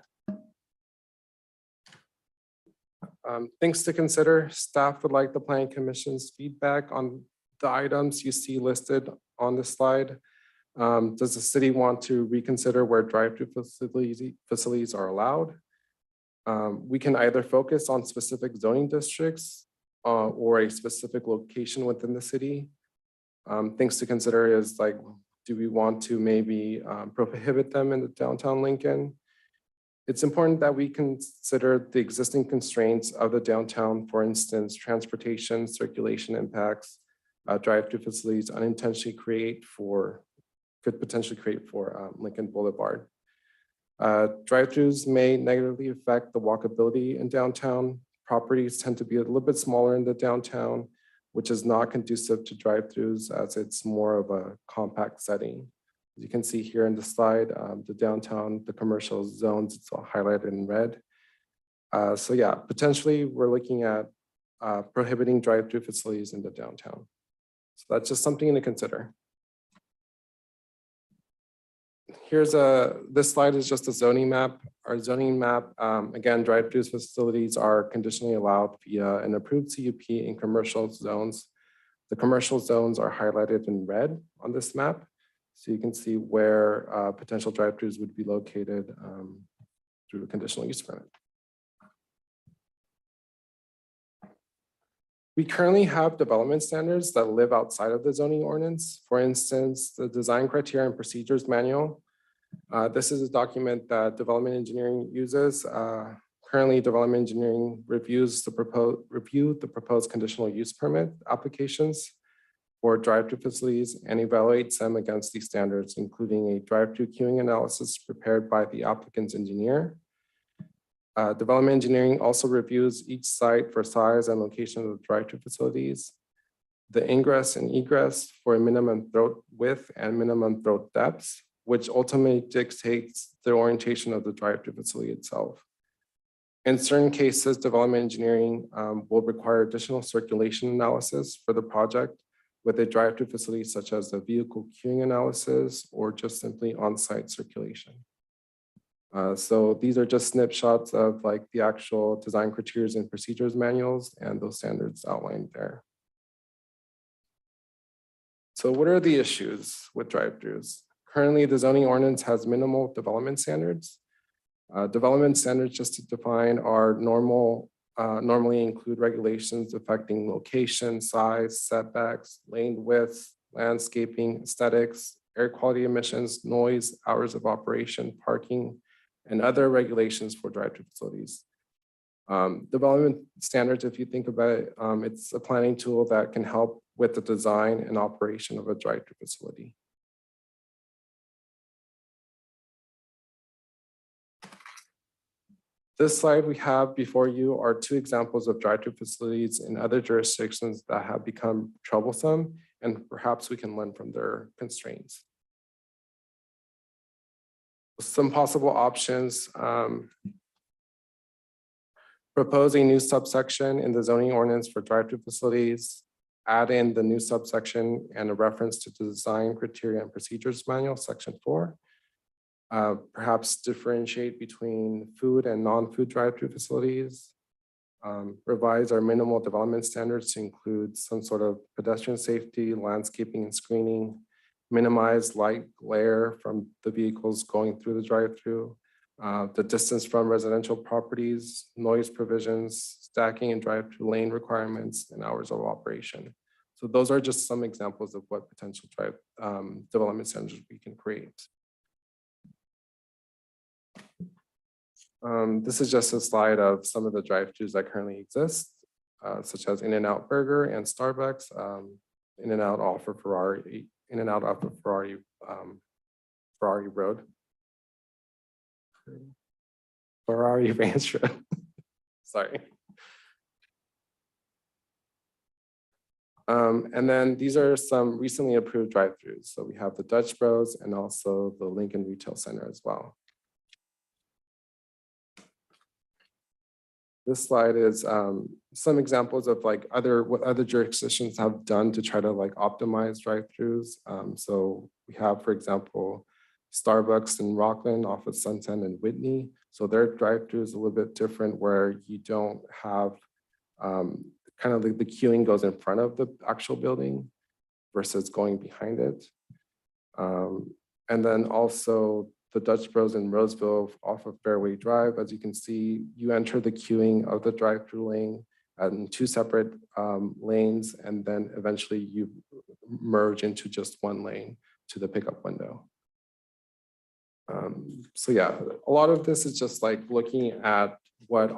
Things to consider. Staff would like the Planning Commission's feedback on the items you see listed on the slide. Does the city want to reconsider where drive-through facilities are allowed? We can either focus on specific zoning districts or a specific location within the city. Things to consider is like, do we want to maybe prohibit them in the downtown Lincoln? It's important that we consider the existing constraints of the downtown, for instance, transportation, circulation impacts, drive-through facilities unintentionally could potentially create for Lincoln Boulevard. Drive-throughs may negatively affect the walkability in downtown. Properties tend to be a little bit smaller in the downtown, which is not conducive to drive-throughs as it's more of a compact setting. As you can see here in the slide, the downtown, the commercial zones, it's all highlighted in red. So yeah, potentially we're looking at prohibiting drive-through facilities in the downtown. So that's just something to consider. this slide is just a zoning map. Our zoning map, again, drive-through facilities are conditionally allowed via an approved CUP in commercial zones. The commercial zones are highlighted in red on this map. So you can see where potential drive-throughs would be located through a conditional use permit. We currently have development standards that live outside of the zoning ordinance. For instance, the design criteria and procedures manual. This is a document that development engineering uses. Currently, development engineering review the proposed conditional use permit applications for drive-through facilities and evaluates them against these standards, including a drive-through queuing analysis prepared by the applicant's engineer. Development engineering also reviews each site for size and location of the drive-through facilities, the ingress and egress for a minimum throat width and minimum throat depths, which ultimately dictates the orientation of the drive-through facility itself. In certain cases, development engineering will require additional circulation analysis for the project with a drive-through facility such as the vehicle queuing analysis or just simply on-site circulation. So these are just snapshots of like the actual design criteria and procedures manuals and those standards outlined there. So what are the issues with drive-throughs? Currently, the zoning ordinance has minimal development standards. Development standards, just to define, are normally include regulations affecting location, size, setbacks, lane width, landscaping, aesthetics, air quality emissions, noise, hours of operation, parking, and other regulations for drive-through facilities. Development standards, if you think about it, it's a planning tool that can help with the design and operation of a drive-through facility. This slide we have before you are two examples of drive-through facilities in other jurisdictions that have become troublesome, and perhaps we can learn from their constraints. Some possible options. Propose a new subsection in the zoning ordinance for drive-through facilities. Add in the new subsection and a reference to the design criteria and procedures manual, section 4. Perhaps differentiate between food and non-food drive-through facilities. Revise our minimal development standards to include some sort of pedestrian safety, landscaping and screening. Minimize light glare from the vehicles going through the drive-through. The distance from residential properties, noise provisions, stacking and drive-through lane requirements, and hours of operation. So those are just some examples of what potential development standards we can create. This is just a slide of some of the drive-throughs that currently exist, such as In-N-Out Burger and Starbucks. In-N-Out offer Ferrari, In-N-Out offer Ferrari, Ferrari Road. Ferrari Ranch Road. Sorry. And then these are some recently approved drive-throughs. So we have the Dutch Bros and also the Lincoln Retail Center as well. This slide is some examples of like what other jurisdictions have done to try to like optimize drive-throughs. So we have, for example, Starbucks in Rockland off of Sunset and Whitney. So their drive-through is a little bit different where you don't have kind of like the queuing goes in front of the actual building versus going behind it. And then also the Dutch Bros in Roseville off of Fairway Drive. As you can see, you enter the queuing of the drive-through lane and two separate lanes, and then eventually you merge into just one lane to the pickup window. So yeah, a lot of this is just like looking at what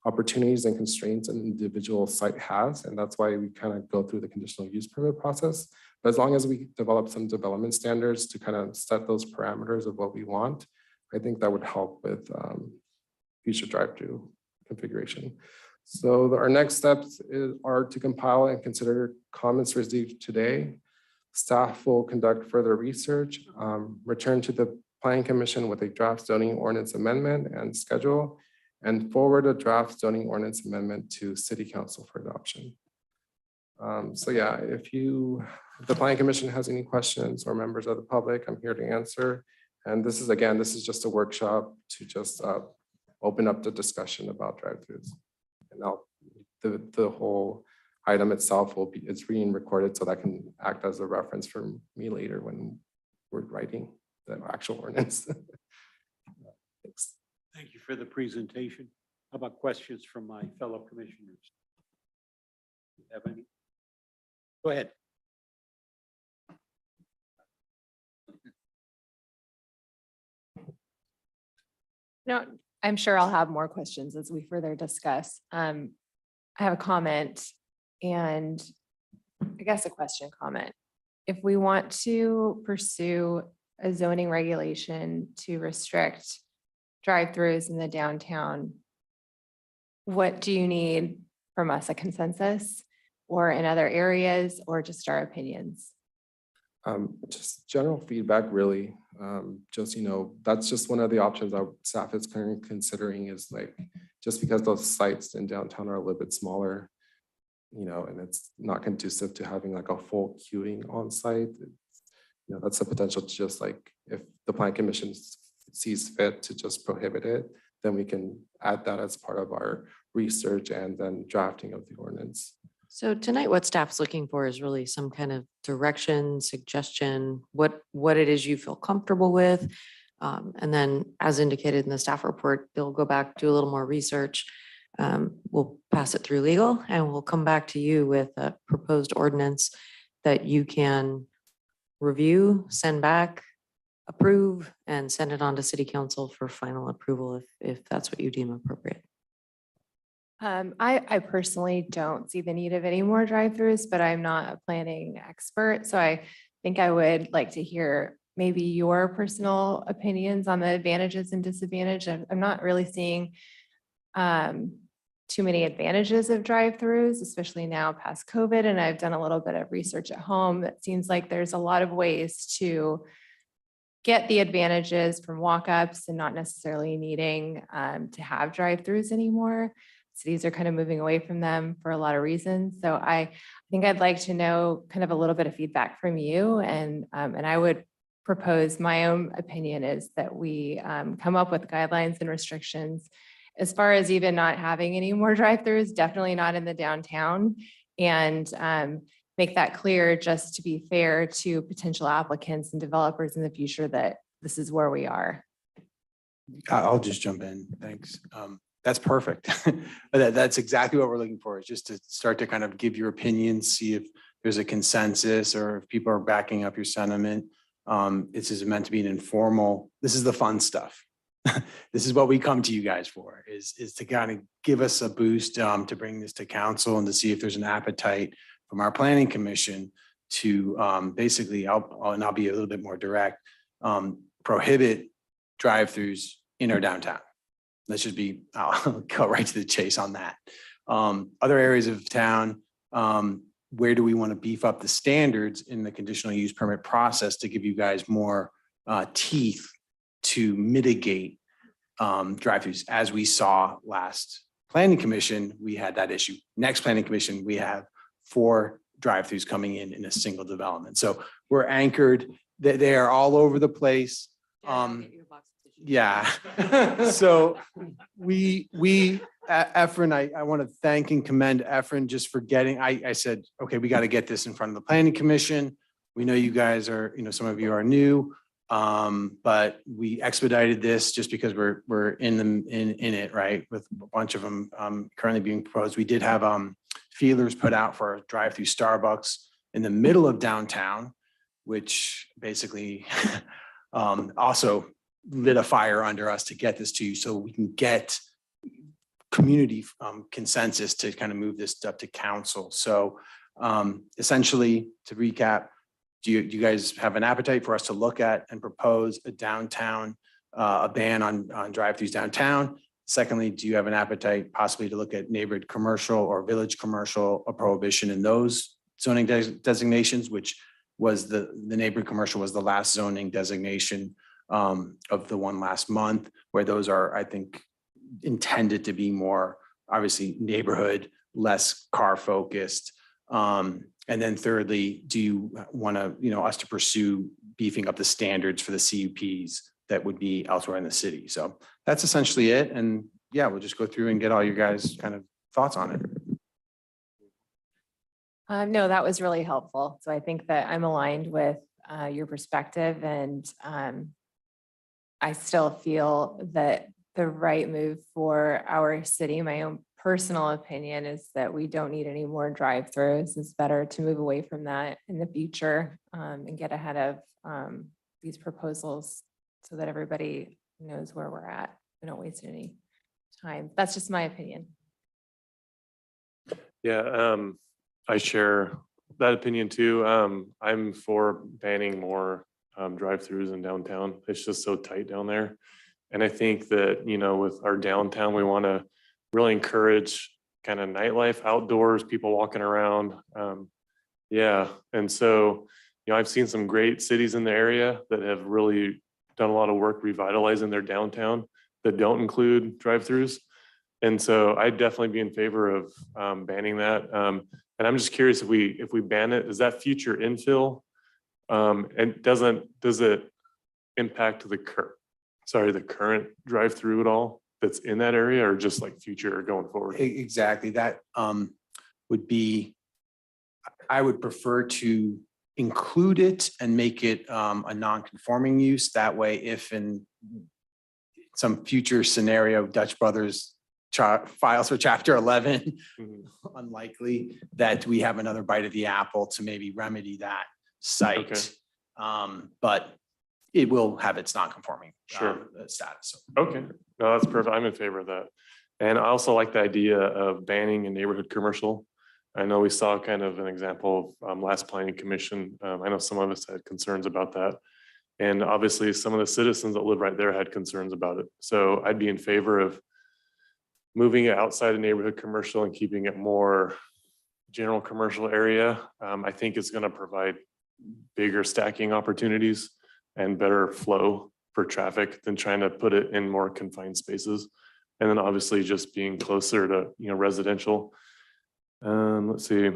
opportunities and constraints an individual site has, and that's why we kind of go through the conditional use permit process. But as long as we develop some development standards to kind of set those parameters of what we want, I think that would help with future drive-through configuration. So our next steps are to compile and consider comments received today. Staff will conduct further research, return to the Planning Commission with a draft zoning ordinance amendment and schedule, and forward a draft zoning ordinance amendment to City Council for adoption. So yeah, if the planning commission has any questions or members of the public, I'm here to answer. And this is, again, this is just a workshop to just open up the discussion about drive-throughs. And now the whole item itself it's being recorded, so that can act as a reference for me later when we're writing the actual ordinance. Thanks. Thank you for the presentation. How about questions from my fellow commissioners? Do you have any? Go ahead. No, I'm sure I'll have more questions as we further discuss. I have a comment and I guess a question comment. If we want to pursue a zoning regulation to restrict drive-throughs in the downtown, what do you need from us? A consensus or in other areas or just our opinions? Just general feedback, really. Just, that's just one of the options our staff is currently considering is like, just because those sites in downtown are a little bit smaller, and it's not conducive to having like a full queuing on site. That's a potential to just like, if the plan commission sees fit to just prohibit it, then we can add that as part of our research and then drafting of the ordinance. So tonight, what staff's looking for is really some kind of direction, suggestion, what it is you feel comfortable with. And then as indicated in the staff report, they'll go back, do a little more research. We'll pass it through legal and we'll come back to you with a proposed ordinance that you can review, send back, approve, and send it on to city council for final approval if that's what you deem appropriate. I personally don't see the need of any more drive-throughs, but I'm not a planning expert. So I think I would like to hear maybe your personal opinions on the advantages and disadvantages. I'm not really seeing too many advantages of drive-throughs, especially now past COVID. And I've done a little bit of research at home. It seems like there's a lot of ways to get the advantages from walk-ups and not necessarily needing to have drive-throughs anymore. Cities are kind of moving away from them for a lot of reasons. So I think I'd like to know kind of a little bit of feedback from you. And I would propose, my own opinion is that we come up with guidelines and restrictions as far as even not having any more drive-throughs, definitely not in the downtown, and make that clear just to be fair to potential applicants and developers in the future that this is where we are. I'll just jump in. Thanks. That's perfect. That's exactly what we're looking for, is just to start to kind of give your opinions, see if there's a consensus or if people are backing up your sentiment. This is meant to be an informal, this is the fun stuff. This is what we come to you guys for, is to kind of give us a boost to bring this to council and to see if there's an appetite from our planning commission to basically, I'll be a little bit more direct, prohibit drive-throughs in our downtown. Let's just be, I'll go right to the chase on that. Other areas of town, where do we want to beef up the standards in the conditional use permit process to give you guys more teeth to mitigate drive-throughs? As we saw last planning commission, we had that issue. Next planning commission, we have 4 drive-throughs coming in a single development. So we're anchored, they are all over the place. Yeah. So Efren, I want to thank and commend Efren just for getting, I said, okay, we got to get this in front of the planning commission. We know you guys are, some of you are new, but we expedited this just because we're in it, right? With a bunch of them currently being proposed. We did have feelers put out for a drive-through Starbucks in the middle of downtown, which basically also lit a fire under us to get this to you so we can get community consensus to kind of move this up to council. So essentially, to recap, do you guys have an appetite for us to look at and propose a downtown, a ban on drive-throughs downtown? Secondly, do you have an appetite possibly to look at neighborhood commercial or village commercial, a prohibition in those zoning designations, which was the neighborhood commercial was the last zoning designation of the one last month, where those are, I think, intended to be more obviously neighborhood, less car focused, And then thirdly, do you want to, us to pursue beefing up the standards for the CUPs that would be elsewhere in the city? So that's essentially it. And yeah, we'll just go through and get all your guys' kind of thoughts on it. No, that was really helpful. So I think that I'm aligned with your perspective, and I still feel that the right move for our city, my own personal opinion, is that we don't need any more drive-throughs. It's better to move away from that in the future and get ahead of these proposals so that everybody knows where we're at. We don't waste any time. That's just my opinion. Yeah, I share that opinion too. I'm for banning more drive-throughs in downtown. It's just so tight down there. And I think that, with our downtown, we want to really encourage kind of nightlife outdoors, people walking around. Yeah. And so, I've seen some great cities in the area that have really done a lot of work revitalizing their downtown that don't include drive-throughs. And so I'd definitely be in favor of banning that. And I'm just curious, if we ban it, is that future infill? And does it impact the current drive-through at all that's in that area, or just like future going forward? Exactly. That would be, I would prefer to include it and make it a non-conforming use. That way, if in some future scenario, Dutch Brothers files for Chapter 11, unlikely that we have another bite of the apple to maybe remedy that site. But it will have its non-conforming status. Okay, no, that's perfect. I'm in favor of that. And I also like the idea of banning a neighborhood commercial. I know we saw kind of an example of last planning commission. I know some of us had concerns about that. And obviously some of the citizens that live right there had concerns about it. So I'd be in favor of moving it outside of neighborhood commercial and keeping it more general commercial area. I think it's going to provide bigger stacking opportunities and better flow for traffic than trying to put it in more confined spaces. And then obviously just being closer to, residential. Let's see.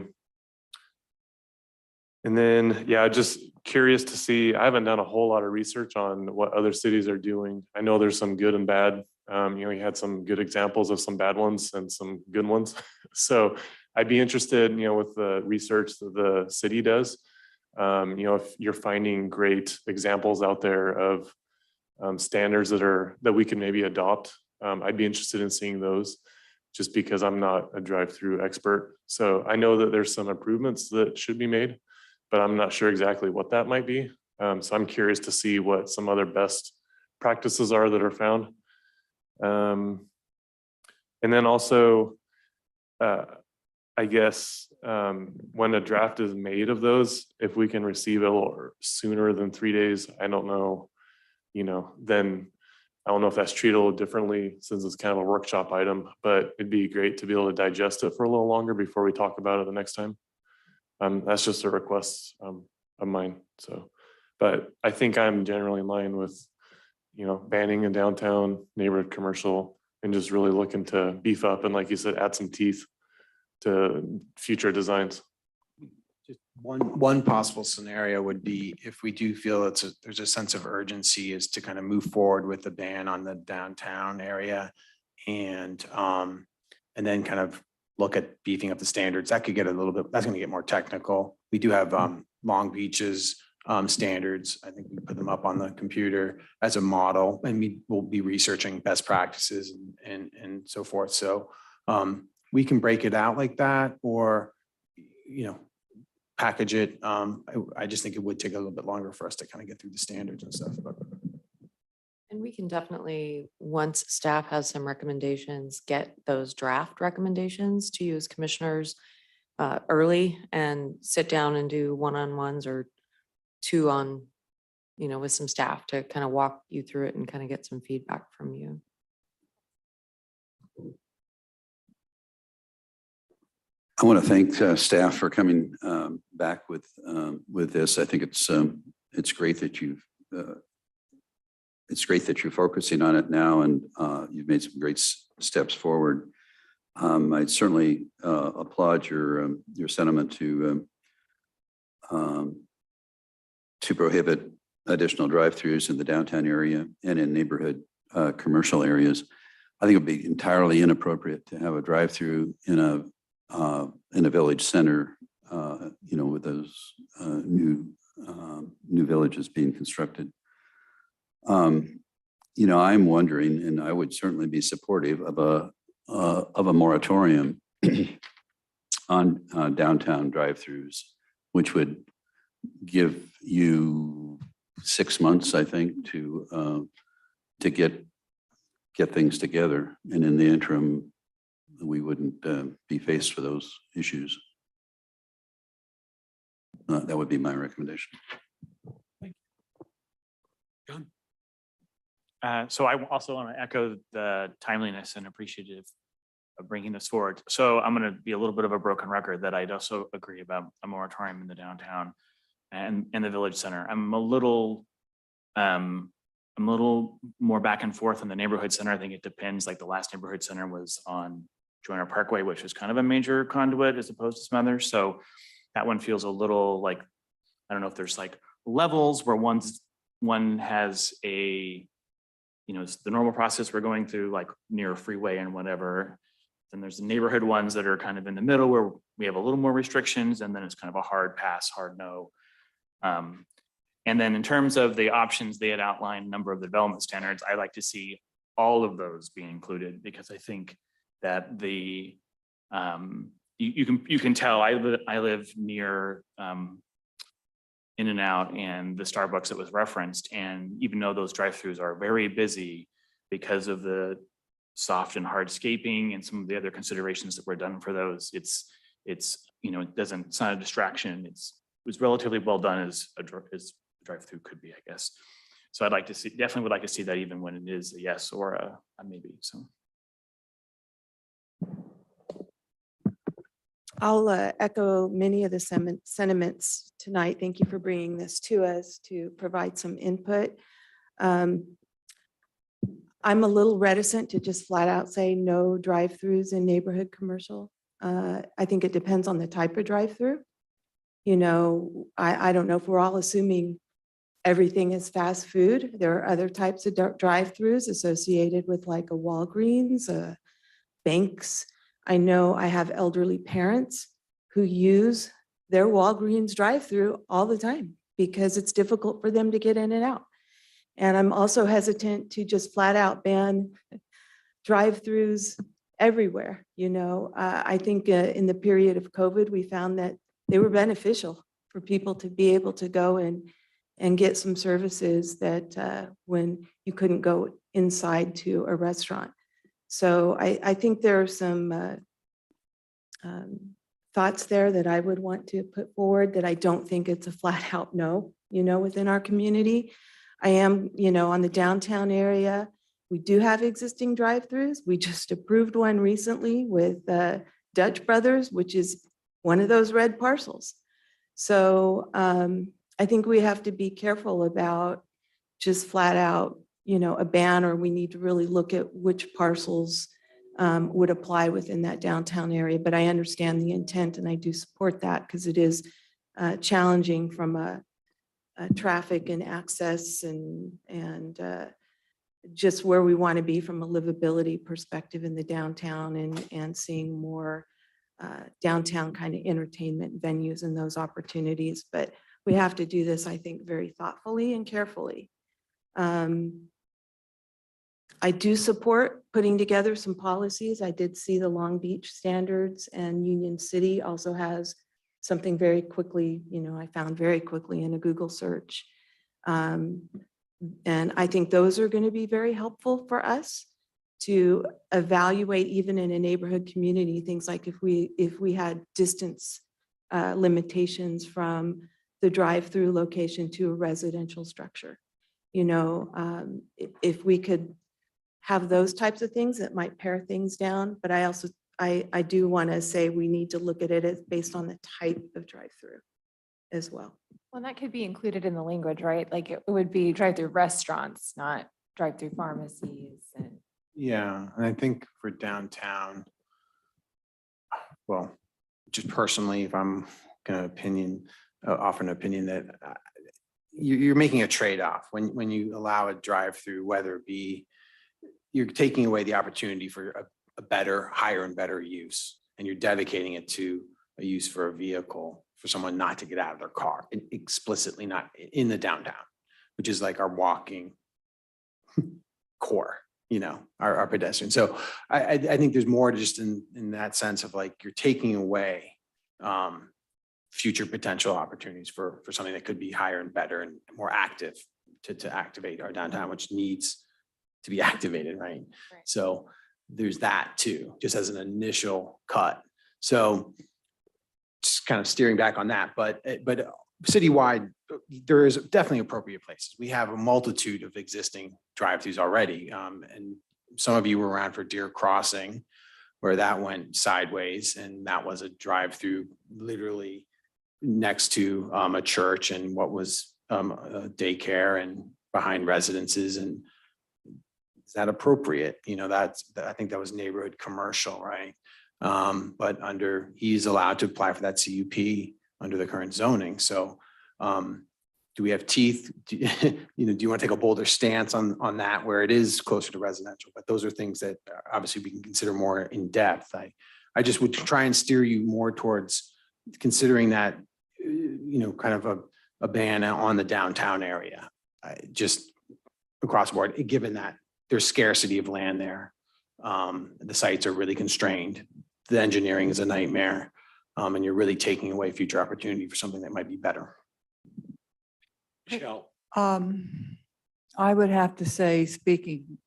And then, yeah, just curious to see, I haven't done a whole lot of research on what other cities are doing. I know there's some good and bad. We had some good examples of some bad ones and some good ones. So I'd be interested, with the research that the city does, if you're finding great examples out there of standards that we can maybe adopt. I'd be interested in seeing those, just because I'm not a drive-through expert. So I know that there's some improvements that should be made, but I'm not sure exactly what that might be. So I'm curious to see what some other best practices are that are found. And then also, I guess when a draft is made of those, if we can receive it a little sooner than 3 days, I don't know, then I don't know if that's treated a little differently since it's kind of a workshop item, but it'd be great to be able to digest it for a little longer before we talk about it the next time. That's just a request of mine. So, but I think I'm generally in line with, banning in downtown neighborhood commercial and just really looking to beef up and, like you said, add some teeth to future designs. Just one possible scenario would be if we do feel there's a sense of urgency is to kind of move forward with the ban on the downtown area and then kind of look at beefing up the standards. That could get a little bit, that's going to get more technical. We do have Long Beach's standards. I think we put them up on the computer as a model, and we will be researching best practices and so forth. So we can break it out like that, or, package it. I just think it would take a little bit longer for us to kind of get through the standards and stuff. But. And we can definitely, once staff has some recommendations, get those draft recommendations to you as commissioners early and sit down and do one-on-ones or two on, with some staff to kind of walk you through it and kind of get some feedback from you. I want to thank staff for coming back with this. I think it's great that you're focusing on it now, and you've made some great steps forward. I'd certainly applaud your sentiment to prohibit additional drive-throughs in the downtown area and in neighborhood commercial areas. I think it'd be entirely inappropriate to have a drive-through in a village center, with those new villages being constructed. I'm wondering, and I would certainly be supportive of a moratorium on downtown drive-throughs, which would give you 6 months, I think, to get things together. And in the interim, we wouldn't be faced with those issues. That would be my recommendation. So I also want to echo the timeliness and appreciative of bringing this forward. So I'm going to be a little bit of a broken record that I'd also agree about a moratorium in the downtown and the village center. I'm a little more back and forth in the neighborhood center. I think it depends. Like the last neighborhood center was on Joyner Parkway, which is kind of a major conduit as opposed to some others. So that one feels a little like, I don't know if there's like levels where one has a, it's the normal process we're going through, like near a freeway and whatever. Then there's the neighborhood ones that are kind of in the middle where we have a little more restrictions, and then it's kind of a hard pass, hard no. And then in terms of the options they had outlined, number of the development standards, I like to see all of those be included, because I think that the you can tell I live near In-N-Out and the Starbucks that was referenced, and even though those drive-throughs are very busy because of the soft and hardscaping and some of the other considerations that were done for those, it's it's not a distraction. It was relatively well done as a drive-through could be, I guess. So I'd like to see, definitely would like to see that even when it is a yes or a maybe. So. I'll echo many of the sentiments tonight. Thank you for bringing this to us to provide some input. I'm a little reticent to just flat out say no drive-throughs in neighborhood commercial. I think it depends on the type of drive-through. I don't know if we're all assuming everything is fast food. There are other types of drive-throughs associated with like a Walgreens, banks. I know I have elderly parents who use their Walgreens drive-through all the time because it's difficult for them to get in and out. And I'm also hesitant to just flat out ban drive-throughs everywhere. I think in the period of COVID, we found that they were beneficial for people to be able to go and get some services that when you couldn't go inside to a restaurant. So I think there are some thoughts there that I would want to put forward that I don't think it's a flat out no, within our community. I am, on the downtown area, we do have existing drive-throughs. We just approved one recently with Dutch Brothers, which is one of those red parcels. So I think we have to be careful about just flat out a ban, or we need to really look at which parcels would apply within that downtown area. But I understand the intent and I do support that because it is challenging from a traffic and access and just where we want to be from a livability perspective in the downtown and seeing more downtown kind of entertainment venues and those opportunities. But we have to do this, I think, very thoughtfully and carefully. I do support putting together some policies. I did see the Long Beach standards, and Union City also has something very quickly, I found very quickly in a Google search. And I think those are going to be very helpful for us to evaluate, even in a neighborhood community, things like if we had distance limitations from the drive-through location to a residential structure. If we could have those types of things that might pare things down, but I do want to say we need to look at it as based on the type of drive-through as well. Well, that could be included in the language, right? Like it would be drive-through restaurants, not drive-through pharmacies. And Yeah, and I think for downtown, well, just personally, if I'm gonna offer an opinion that you're making a trade-off when you allow a drive-through, whether it be, you're taking away the opportunity for a better, higher and better use, and you're dedicating it to a use for a vehicle for someone not to get out of their car, and explicitly not in the downtown, which is like our walking core, our pedestrians. So I think there's more just in that sense of like, you're taking away future potential opportunities for something that could be higher and better and more active to activate our downtown, which needs to be activated, right? So there's that too, just as an initial cut. So just kind of steering back on that, but citywide, there is definitely appropriate places. We have a multitude of existing drive-throughs already. And some of you were around for Deer Crossing, where that went sideways, and that was a drive-through literally next to a church and what was a daycare and behind residences. And is that appropriate? I think that was neighborhood commercial, right? But he's allowed to apply for that CUP under the current zoning. So do we have teeth? Do you want to take a bolder stance on that where it is closer to residential? But those are things that obviously we can consider more in depth. I just would try and steer you more towards considering that, kind of a ban on the downtown area, just across the board, given that there's scarcity of land there. The sites are really constrained. The engineering is a nightmare. And you're really taking away future opportunity for something that might be better. Michelle. I would have to say, speaking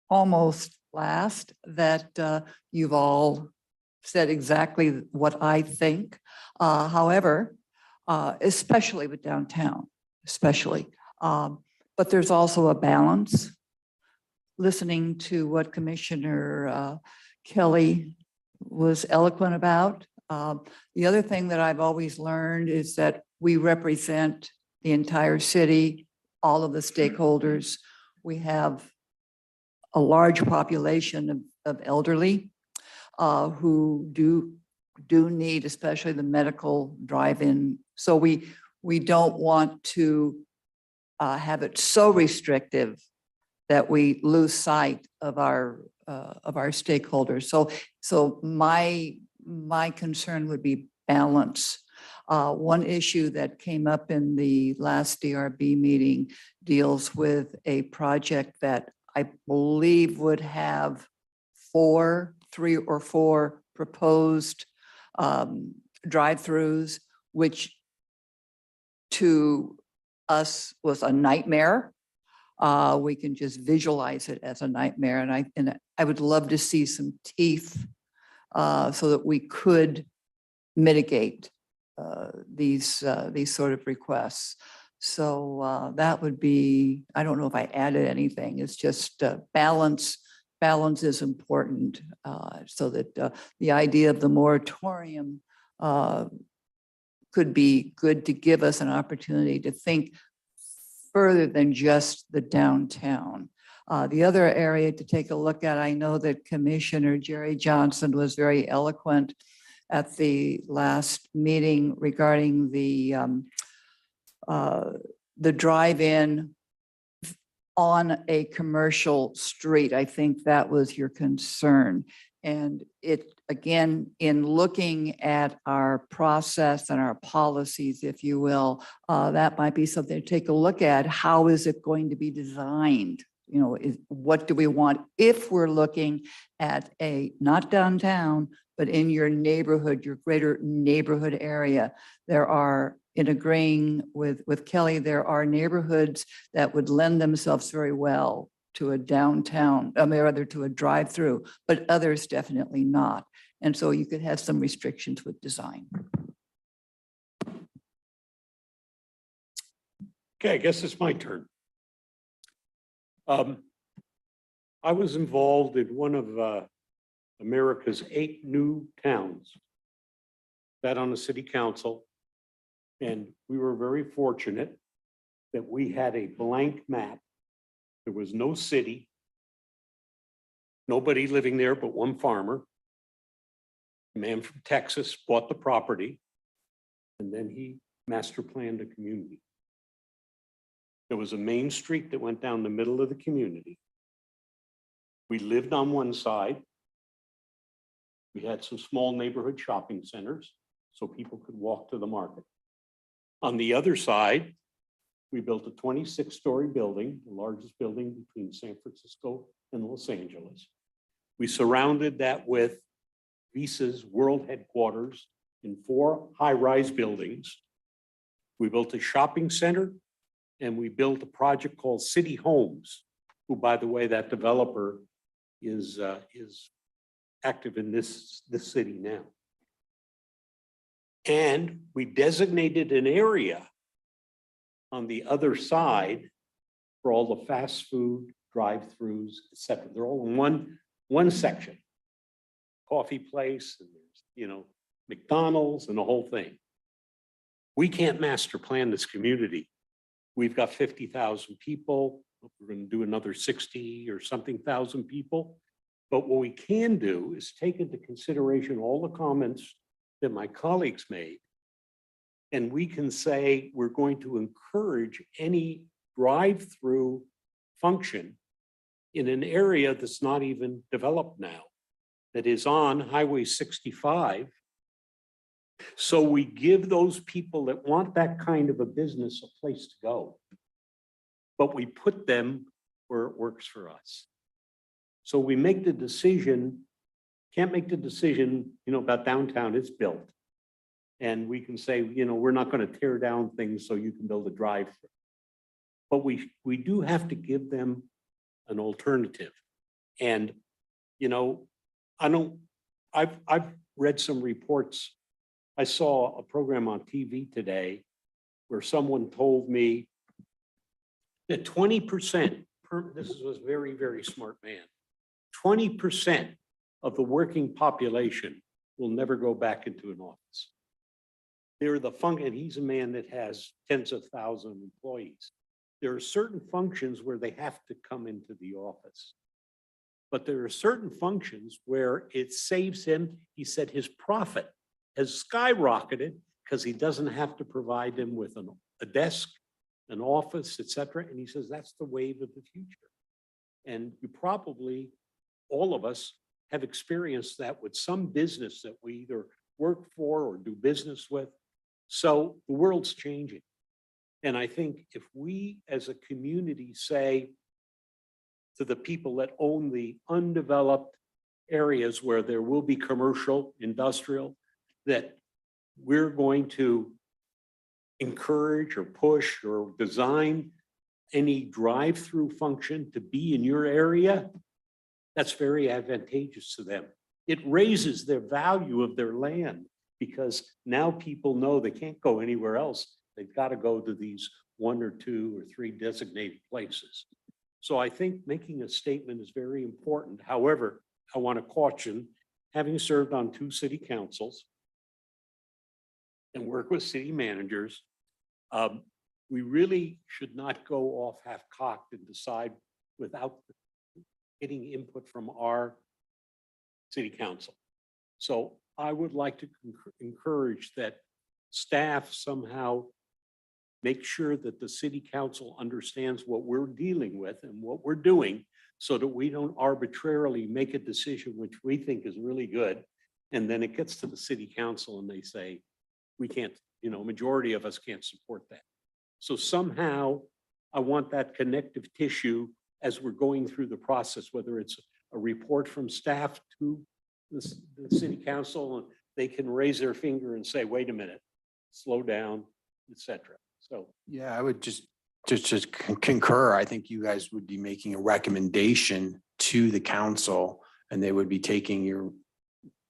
almost last, that you've all said exactly what I think. However, especially with downtown, but there's also a balance. Listening to what Commissioner Kelly was eloquent about. The other thing that I've always learned is that we represent the entire city, all of the stakeholders. We have a large population of elderly who do need, especially the medical drive-in. So we don't want to have it so restrictive that we lose sight of our stakeholders. So my concern would be balance. One issue that came up in the last DRB meeting deals with a project that I believe would have 3 or 4 proposed drive-throughs, which to us was a nightmare. We can just visualize it as a nightmare. And I would love to see some teeth so that we could mitigate these sort of requests. So that would be, I don't know if I added anything. It's just balance. Balance is important so that the idea of the moratorium could be good to give us an opportunity to think further than just the downtown. The other area to take a look at, I know that Commissioner Jerry Johnson was very eloquent at the last meeting regarding the drive-in on a commercial street. I think that was your concern. And it, again, in looking at our process and our policies, if you will, that might be something to take a look at. How is it going to be designed? What do we want if we're looking at not downtown, but in your neighborhood, your greater neighborhood area? There are, in agreeing with Kelly, there are neighborhoods that would lend themselves very well to a downtown, rather to a drive-through, but others definitely not. And so you could have some restrictions with design. Okay, I guess it's my turn. I was involved in one of America's 8 new towns. Sat on the city council, and we were very fortunate that we had a blank map. There was no city, nobody living there but one farmer. A man from Texas bought the property, and then he master planned a community. There was a main street that went down the middle of the community. We lived on one side. We had some small neighborhood shopping centers so people could walk to the market. On the other side, we built a 26-story building, the largest building between San Francisco and Los Angeles. We surrounded that with Visa's world headquarters in 4 high-rise buildings. We built a shopping center, and we built a project called City Homes, who, by the way, that developer is active in this city now. And we designated an area on the other side for all the fast food, drive-throughs, et cetera. They're all in one section. Coffee place, and there's, you know, McDonald's and the whole thing. We can't master plan this community. We've got 50,000 people. We're going to do another 60 or something thousand people. But what we can do is take into consideration all the comments that my colleagues made. And we can say we're going to encourage any drive-through function in an area that's not even developed now, that is on Highway 65. So we give those people that want that kind of a business a place to go, but we put them where it works for us. So we make the decision, can't make the decision, you know, about downtown, it's built. And we can say, you know, we're not going to tear down things so you can build a drive-through. But we do have to give them an alternative. And, you know, I've read some reports. I saw a program on TV today where someone told me that 20%, this was a very, very smart man, 20% of the working population will never go back into an office. They're the and he's a man that has tens of thousands of employees. There are certain functions where they have to come into the office. But there are certain functions where it saves him. He said his profit has skyrocketed because he doesn't have to provide them with a desk, an office, et cetera. And he says that's the wave of the future. And you probably, all of us, have experienced that with some business that we either work for or do business with. So the world's changing. And I think if we as a community say to the people that own the undeveloped areas where there will be commercial, industrial, that we're going to encourage or push or design any drive-through function to be in your area, that's very advantageous to them. It raises their value of their land because now people know they can't go anywhere else. They've got to go to these 1 or 2 or 3 designated places. So I think making a statement is very important. However, I want to caution, having served on 2 city councils and work with city managers, we really should not go off half-cocked and decide without getting input from our city council. So I would like to encourage that staff somehow make sure that the city council understands what we're dealing with and what we're doing so that we don't arbitrarily make a decision which we think is really good. And then it gets to the city council and they say, we can't, you know, majority of us can't support that. So somehow I want that connective tissue as we're going through the process, whether it's a report from staff to the city council, and they can raise their finger and say, wait a minute, slow down, et cetera. So. Yeah, I would just concur. I think you guys would be making a recommendation to the council and they would be taking your,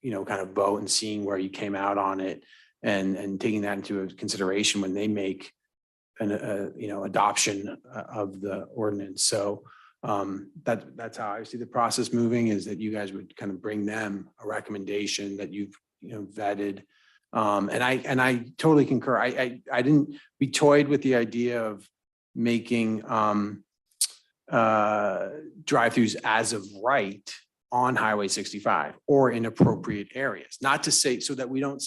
you know, kind of vote and seeing where you came out on it and taking that into consideration when they make an, you know, adoption of the ordinance. So that's how I see the process moving, is that you guys would kind of bring them a recommendation that you've, you know, vetted. And I totally concur. We toyed with the idea of making drive-throughs as of right on Highway 65 or in appropriate areas. Not to say so that we're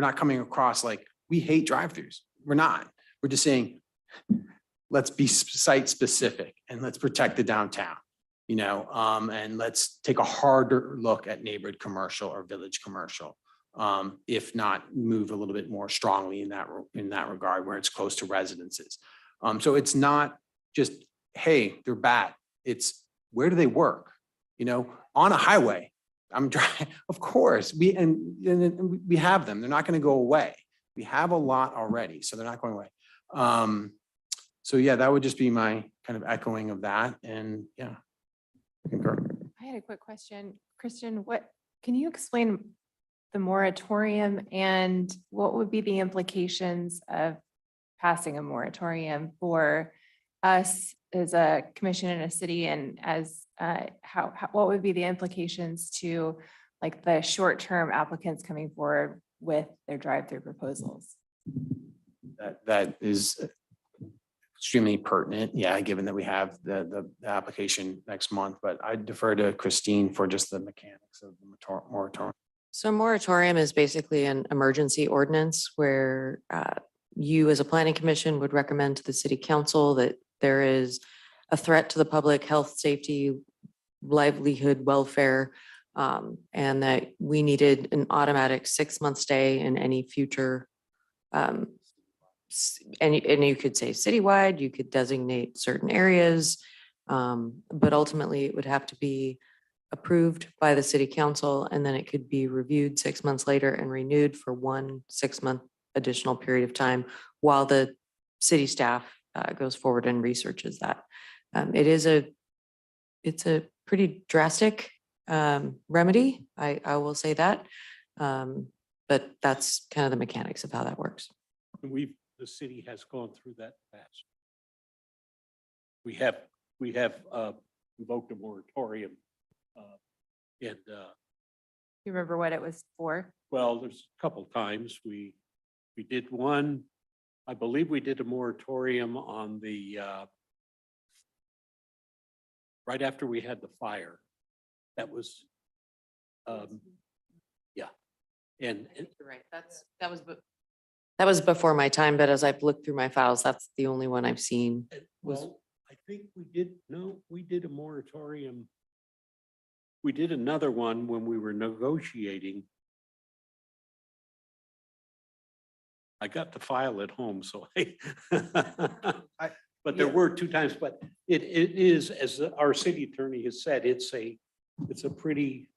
not coming across like we hate drive-throughs. We're not. We're just saying, let's be site specific and let's protect the downtown, and let's take a harder look at neighborhood commercial or village commercial. If not, move a little bit more strongly in that regard where it's close to residences. So it's not just, hey, they're bad. It's where do they work? On a highway. I'm driving, of course, we have them. They're not going to go away. We have a lot already, so they're not going away. So yeah, that would just be my kind of echoing of that. And yeah. Concur. I had a quick question. Christian, can you explain the moratorium and what would be the implications of passing a moratorium for us as a commission in a city, and as what would be the implications to like the short-term applicants coming forward with their drive-through proposals? That is extremely pertinent, yeah, given that we have the application next month, but I defer to Christine for just the mechanics of the moratorium. So moratorium is basically an emergency ordinance where you as a planning commission would recommend to the city council that there is a threat to the public health, safety, livelihood, welfare, and that we needed an automatic 6-month stay in any future. And you could say citywide, you could designate certain areas, but ultimately it would have to be approved by the city council, and then it could be reviewed 6 months later and renewed for 1 6-month additional period of time while the city staff goes forward and researches that. It's a pretty drastic remedy. I will say that, but that's kind of the mechanics of how that works. The city has gone through that fast. We have invoked a moratorium. And You remember what it was for? well, there's a couple times we did one. I believe we did a moratorium on the right after we had the fire. That was yeah. And You're right. That was before my time, but as I've looked through my files, that's the only one I've seen. well, I think we did a moratorium. We did another one when we were negotiating. I got the file at home, so but there were 2 times, but it is, as our city attorney has said, it's a pretty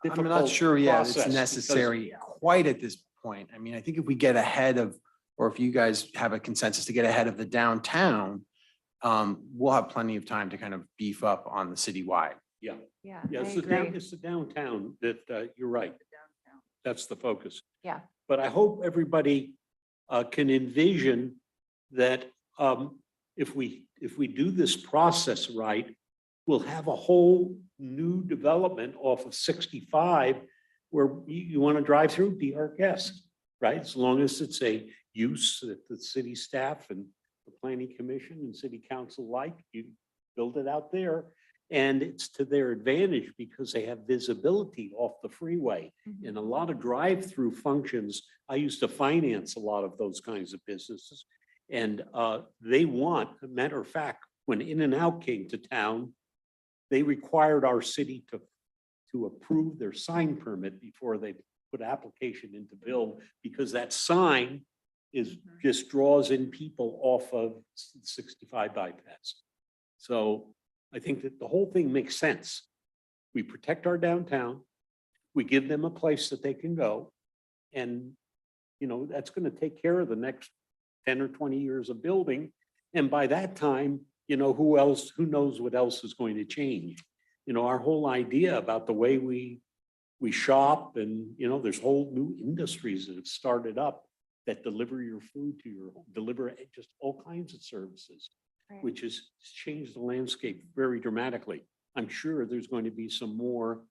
I'm not sure, it's necessary quite at this point. I mean, I think if we get ahead of, or if you guys have a consensus to get ahead of the downtown, we'll have plenty of time to kind of beef up on the citywide. Yeah. Yeah. Yeah, I agree. it's the downtown that you're right. That's the focus. Yeah. But I hope everybody can envision that if we do this process right, we'll have a whole new development off of 65 where you want to drive through, be our guest, right? As long as it's a use that the city staff and the planning commission and city council like, you build it out there. And it's to their advantage because they have visibility off the freeway. And a lot of drive-through functions, I used to finance a lot of those kinds of businesses. And they want, a matter of fact, when In-N-Out came to town, they required our city to approve their sign permit before they put application into build, because that sign is just draws in people off of 65 bypass. So I think that the whole thing makes sense. We protect our downtown, we give them a place that they can go. And, that's going to take care of the next 10 or 20 years of building. And by that time, who knows what else is going to change? Our whole idea about the way we shop and, there's whole new industries that have started up that deliver your food to your home, deliver just all kinds of services, Right. which has changed the landscape very dramatically. I'm sure there's going to be some more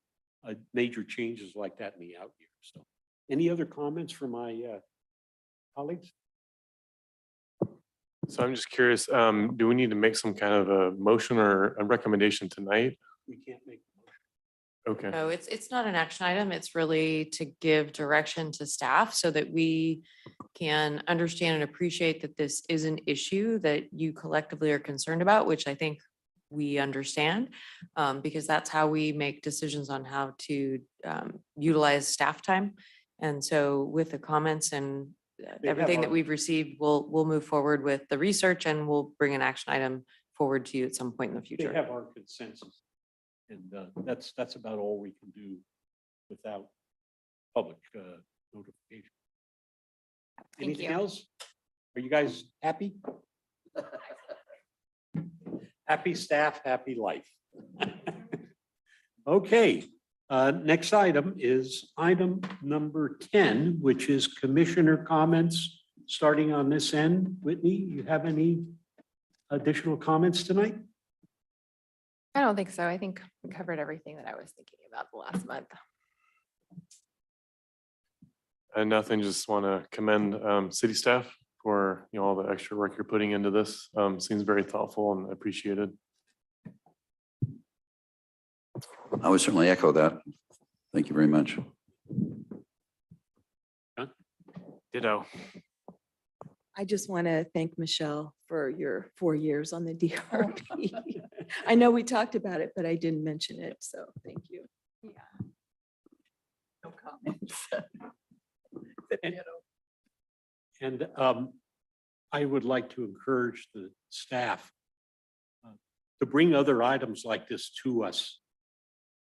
major changes like that in the out years. So any other comments from my colleagues? So I'm just curious, do we need to make some kind of a motion or a recommendation tonight We can't make. Okay. No, it's not an action item. It's really to give direction to staff so that we can understand and appreciate that this is an issue that you collectively are concerned about, which I think we understand, because that's how we make decisions on how to utilize staff time. And so with the comments and everything that our- we've received, we'll move forward with the research and we'll bring an action item forward to you at some point in the They future. have our consensus. And that's about all we can do without public notification. Thank Anything you. else? Are you guys happy? Happy staff, happy life. Okay, next item is item number 10, which is commissioner comments. Starting on this end, Whitney, you have any additional comments tonight? I don't think so. I think we covered everything that I was thinking about the last month. And nothing, just want to commend city staff for, all the extra work you're putting into this. Seems very thoughtful and appreciated. I would certainly echo that. Thank you very much. Ditto. I just want to thank Michelle for your 4 years on the DRB. I know we talked about it, but I didn't mention it, so thank you. No comments. And I would like to encourage the staff to bring other items like this to us.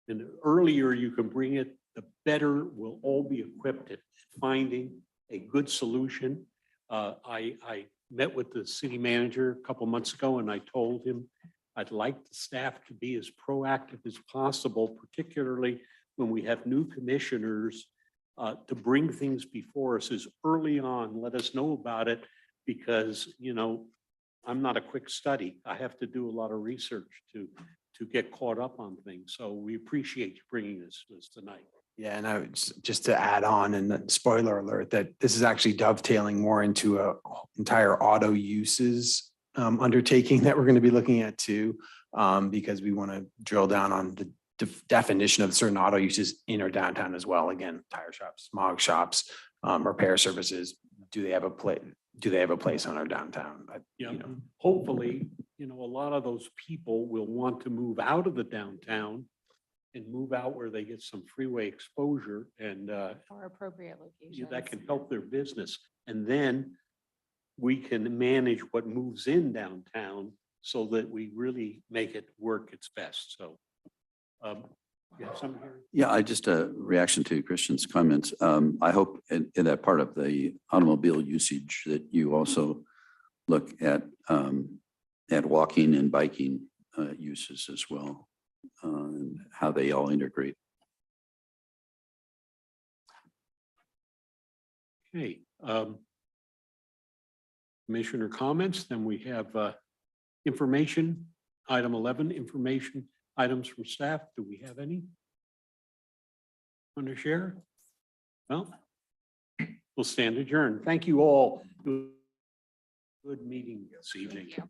And the earlier you can bring it, the better we'll all be equipped at finding a good solution. I met with the city manager a couple months ago and I told him I'd like the staff to be as proactive as possible, particularly when we have new commissioners, to bring things before us as early on, let us know about it, because, I'm not a quick study. I have to do a lot of research to get caught up on things. So we appreciate you bringing this to us tonight. Yeah, and I would just to add on, and spoiler alert, that this is actually dovetailing more into a entire auto uses undertaking that we're going to be looking at too, because we want to drill down on the definition of certain auto uses in our downtown as well. Again, tire shops, smog shops, repair services. Do they have a place? Do they have a place on our downtown? Yeah, hopefully, a lot of those people will want to move out of the downtown and move out where they get some freeway exposure and Or appropriate locations. that can help their business. And then we can manage what moves in downtown so that we really make it work its best. So you have something here? Yeah, I just a reaction to Christian's comments. I hope in that part of the automobile usage that you also look at walking and biking uses as well, and how they all integrate. Okay. Commissioner comments, then we have information, item 11, information items from staff. Do we have any? Want to share? Well, we'll stand adjourned. Thank you all. Good meeting this evening. Thank you.